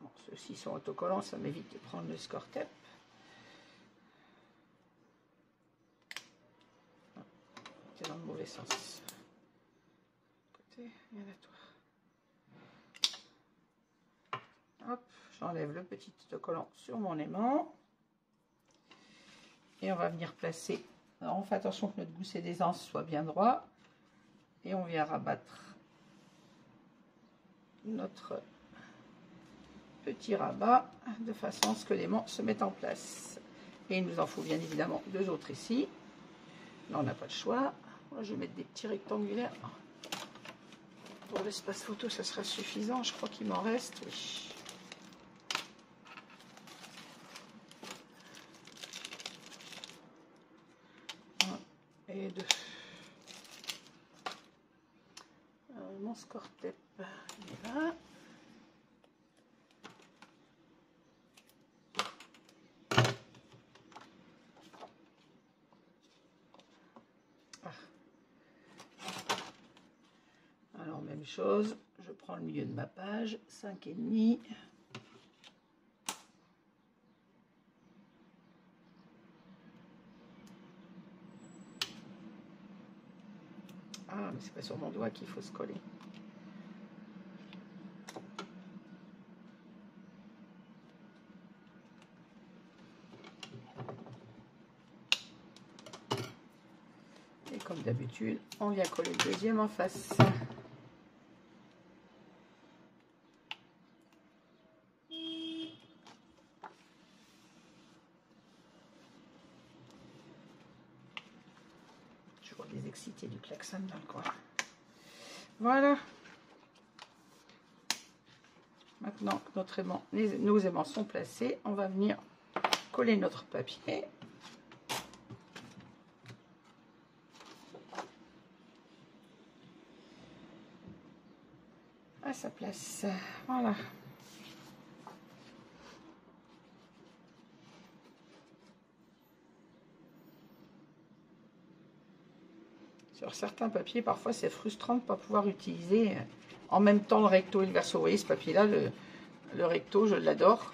Bon, ceux-ci sont autocollants, ça m'évite de prendre le score tape. Dans le mauvais sens. Côté, viens à toi. Hop, j'enlève le petit autocollant sur mon aimant. Et on va venir placer. Alors on fait attention que notre gousset d'aisance soit bien droit. Et on vient rabattre notre petit rabat de façon à ce que l'aimant se mette en place. Et il nous en faut bien évidemment deux autres ici. Là on n'a pas le choix. Moi, je vais mettre des petits rectangulaires. Pour l'espace photo, ça sera suffisant. Je crois qu'il m'en reste. Oui. Un et deux. Mon score tape, il est là. Même chose, je prends le milieu de ma page, 5,5. Ah, mais c'est pas sur mon doigt qu'il faut se coller. Et comme d'habitude, on vient coller le deuxième en face. Les excités du klaxon dans le coin. Voilà. Maintenant que notre aimant, nos aimants sont placés, on va venir coller notre papier. À sa place. Voilà. Sur certains papiers, parfois, c'est frustrant de ne pas pouvoir utiliser en même temps le recto et le verso. Vous voyez, ce papier-là, le recto, je l'adore.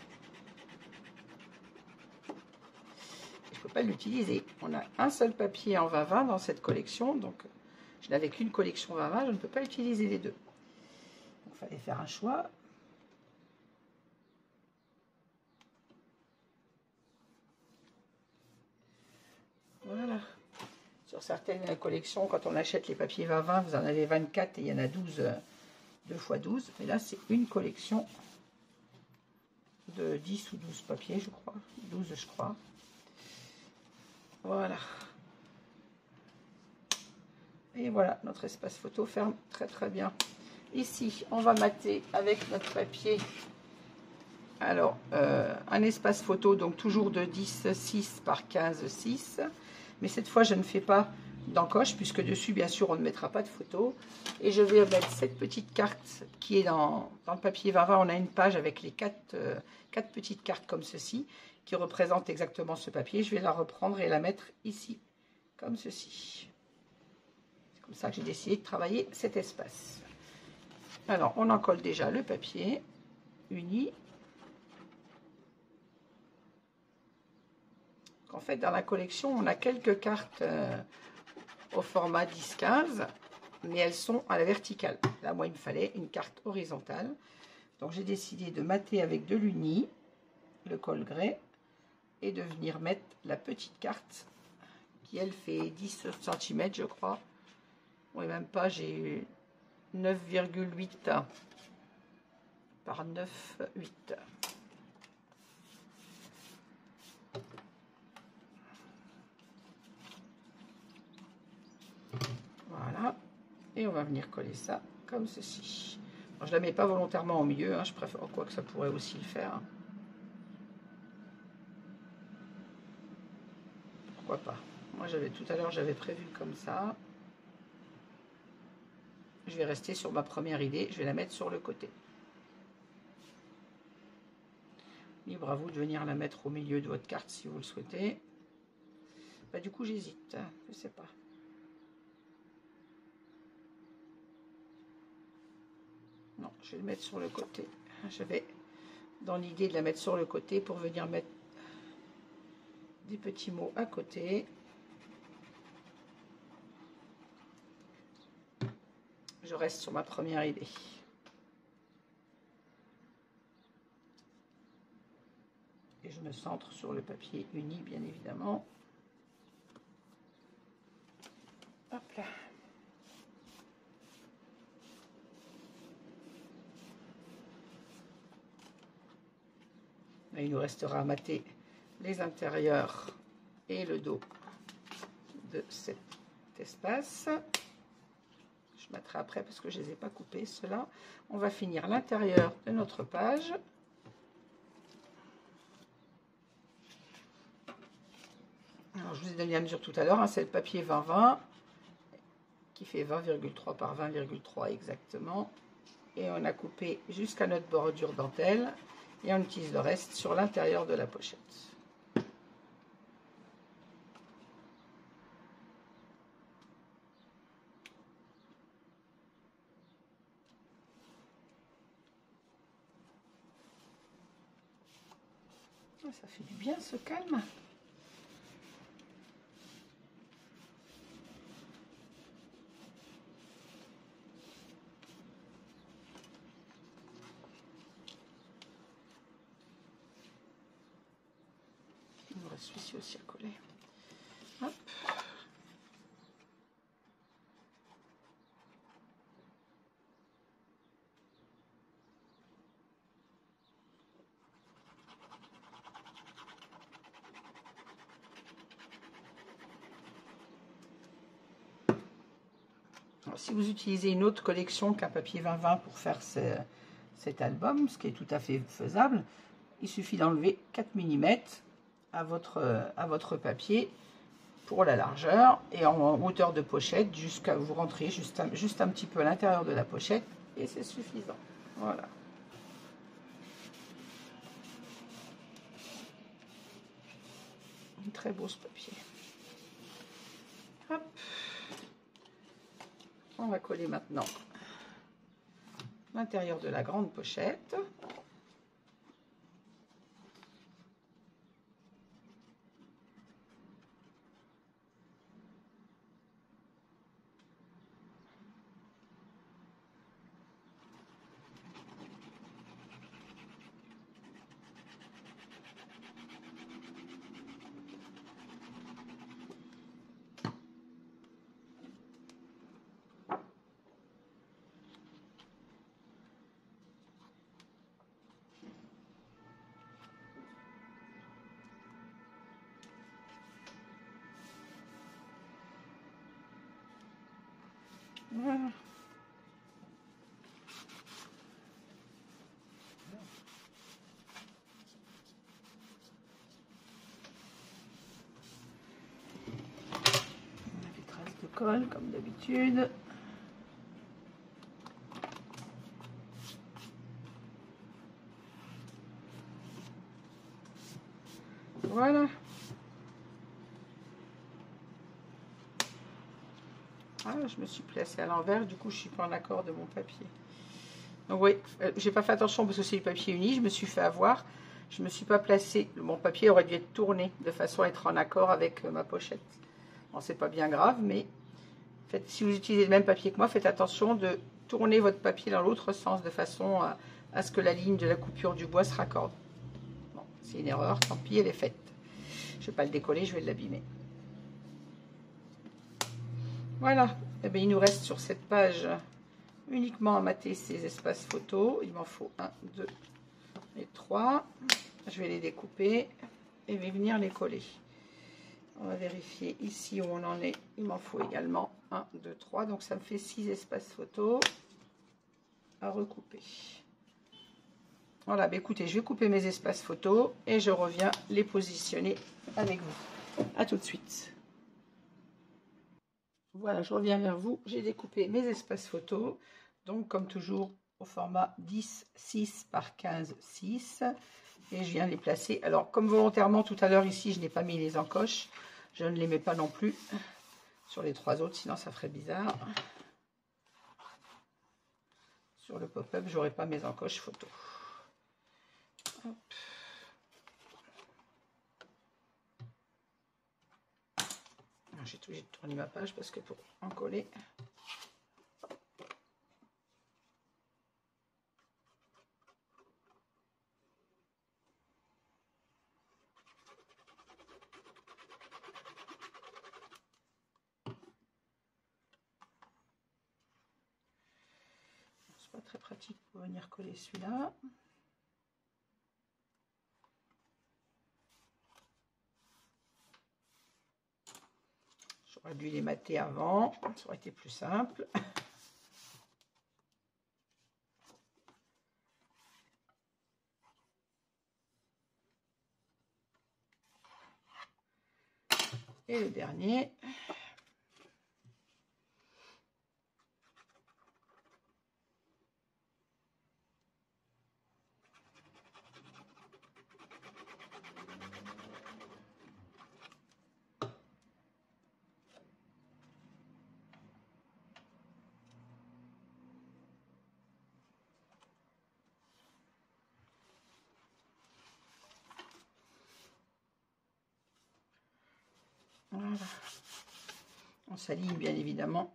Je ne peux pas l'utiliser. On a un seul papier en 20-20 dans cette collection, donc Je n'avais qu'une collection 2020, je ne peux pas utiliser les deux. Il fallait faire un choix. Voilà. Sur certaines collections, quand on achète les papiers 2020, vous en avez 24 et il y en a 12, 2 x 12. Mais là, c'est une collection de 10 ou 12 papiers, je crois. 12, je crois. Voilà. Et voilà, notre espace photo ferme très très bien. Ici, on va mater avec notre papier. Alors, un espace photo, donc toujours de 10,6 par 15,6. Mais cette fois, je ne fais pas d'encoche, puisque dessus, bien sûr, on ne mettra pas de photo. Et je vais mettre cette petite carte qui est dans le papier 2020. On a une page avec les quatre petites cartes comme ceci, qui représentent exactement ce papier. Je vais la reprendre et la mettre ici, comme ceci. C'est comme ça que j'ai décidé de travailler cet espace. Alors, on en colle déjà le papier uni. En fait, dans la collection, on a quelques cartes au format 10-15, mais elles sont à la verticale. Là, moi, il me fallait une carte horizontale. Donc, j'ai décidé de mater avec de l'uni, le col grès, et de venir mettre la petite carte qui, elle, fait 10 cm, je crois. Oui, même pas, j'ai 9,8 par 9,8. Voilà, et on va venir coller ça comme ceci. Alors, je la mets pas volontairement au milieu, hein, je préfère, quoi que ça pourrait aussi le faire. Pourquoi pas? Moi, tout à l'heure, j'avais prévu comme ça. Je vais rester sur ma première idée, je vais la mettre sur le côté. Libre à vous de venir la mettre au milieu de votre carte si vous le souhaitez. Bah, du coup, j'hésite, je sais pas. Non, je vais le mettre sur le côté. J'avais dans l'idée de la mettre sur le côté pour venir mettre des petits mots à côté. Je reste sur ma première idée. Et je me centre sur le papier uni, bien évidemment. Hop là. Et il nous restera à mater les intérieurs et le dos de cet espace. Je mettrai après parce que je ne les ai pas coupés, ceux-là. On va finir l'intérieur de notre page. Alors, je vous ai donné la mesure tout à l'heure, hein, c'est le papier 20-20 qui fait 20,3 par 20,3 exactement. Et on a coupé jusqu'à notre bordure dentelle et on utilise le reste sur l'intérieur de la pochette. Ça fait du bien ce calme. Il me reste celui-ci aussi à coller. Hop. Alors, si vous utilisez une autre collection qu'un papier 20-20 pour faire cet album, ce qui est tout à fait faisable, il suffit d'enlever 4 mm à votre papier pour la largeur et en hauteur de pochette jusqu'à vous rentrer juste un petit peu à l'intérieur de la pochette et c'est suffisant. Voilà. Très beau ce papier. Hop. On va coller maintenant l'intérieur de la grande pochette. Voilà. On a des traces de colle comme d'habitude. Voilà. Ah, je me suis placée à l'envers, du coup je suis pas en accord de mon papier. Donc oui, j'ai pas fait attention parce que c'est du papier uni, je me suis fait avoir. Je me suis pas placée, mon papier aurait dû être tourné de façon à être en accord avec ma pochette. Bon, c'est pas bien grave, mais si vous utilisez le même papier que moi, faites attention de tourner votre papier dans l'autre sens de façon à ce que la ligne de la coupure du bois se raccorde. Bon, c'est une erreur, tant pis, elle est faite. Je vais pas le décoller, je vais l'abîmer. Voilà, et bien, il nous reste sur cette page uniquement à mater ces espaces photos. Il m'en faut 1, 2 et 3. Je vais les découper et vais venir les coller. On va vérifier ici où on en est. Il m'en faut également 1, 2, 3. Donc ça me fait 6 espaces photos à recouper. Voilà, bah écoutez, je vais couper mes espaces photos et je reviens les positionner avec vous. À tout de suite. Voilà, je reviens vers vous. J'ai découpé mes espaces photos. Donc, comme toujours, au format 10-6 par 15-6. Et je viens les placer. Alors, comme volontairement, tout à l'heure, ici, je n'ai pas mis les encoches. Je ne les mets pas non plus sur les 3 autres, sinon ça ferait bizarre. Sur le pop-up, j'aurai pas mes encoches photos. J'ai tout obligé de tourner ma page parce que pour en coller... C'est pas très pratique pour venir coller celui-là. J'aurais dû les mater avant, ça aurait été plus simple. Et le dernier. Voilà. On s'aligne bien évidemment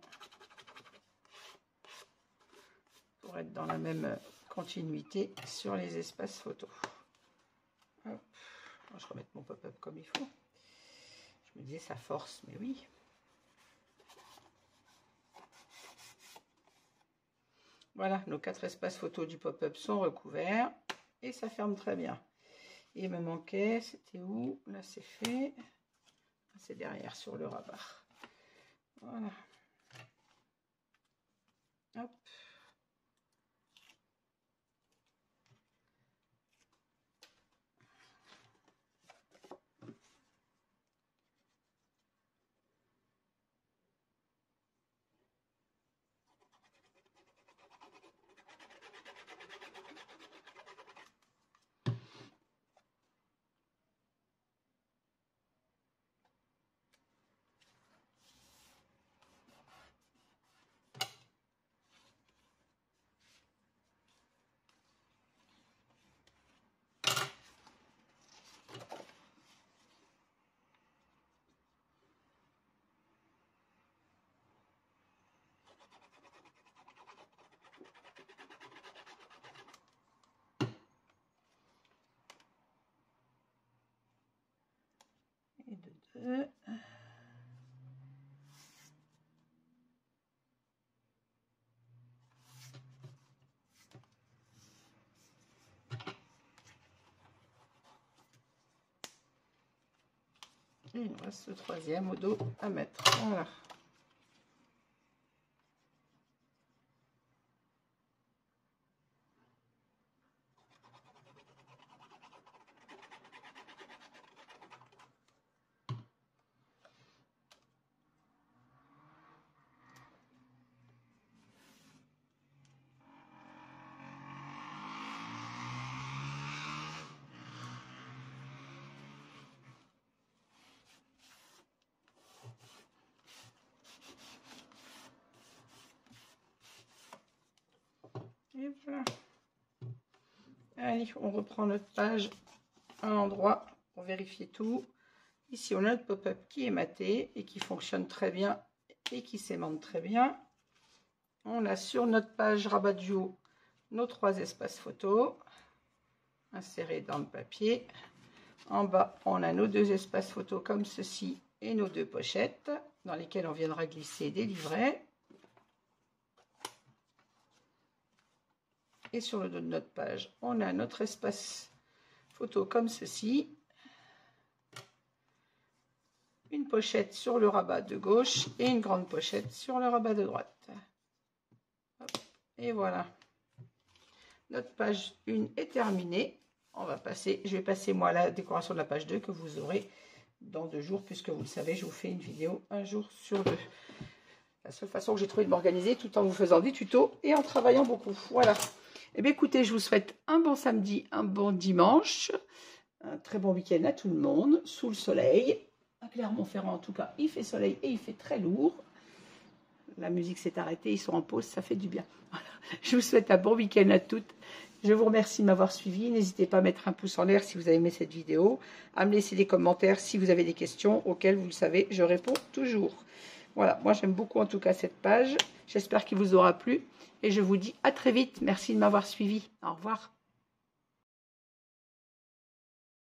pour être dans la même continuité sur les espaces photos. Hop. Je remets mon pop-up comme il faut. Je me disais ça force, mais oui. Voilà, nos 4 espaces photos du pop-up sont recouverts et ça ferme très bien. Et il me manquait, c'était où? Là c'est fait. C'est derrière sur le rabat. Voilà. Hop. Et de 2. Et il nous reste le 3e au dos à mettre. Voilà. Et voilà. Allez, on reprend notre page à l'endroit pour vérifier tout. Ici, on a notre pop-up qui est maté et qui fonctionne très bien et qui s'aimante très bien. On a sur notre page Rabat Duo nos 3 espaces photos insérés dans le papier. En bas, on a nos 2 espaces photos comme ceci et nos 2 pochettes dans lesquelles on viendra glisser des livrets. Et sur le dos de notre page, on a notre espace photo comme ceci. Une pochette sur le rabat de gauche et une grande pochette sur le rabat de droite. Hop, et voilà. Notre page 1 est terminée. On va passer, je vais passer moi à la décoration de la page 2 que vous aurez dans 2 jours, puisque vous le savez, je vous fais une vidéo un jour sur 2. La seule façon que j'ai trouvé de m'organiser tout en vous faisant des tutos et en travaillant beaucoup. Voilà. Eh bien écoutez, je vous souhaite un bon samedi, un bon dimanche, un très bon week-end à tout le monde, sous le soleil. À Clermont-Ferrand en tout cas, il fait soleil et il fait très lourd. La musique s'est arrêtée, ils sont en pause, ça fait du bien. Voilà. Je vous souhaite un bon week-end à toutes. Je vous remercie de m'avoir suivi. N'hésitez pas à mettre un pouce en l'air si vous avez aimé cette vidéo, à me laisser des commentaires si vous avez des questions auxquelles, vous le savez, je réponds toujours. Voilà, moi j'aime beaucoup en tout cas cette page. J'espère qu'il vous aura plu et je vous dis à très vite. Merci de m'avoir suivi. Au revoir.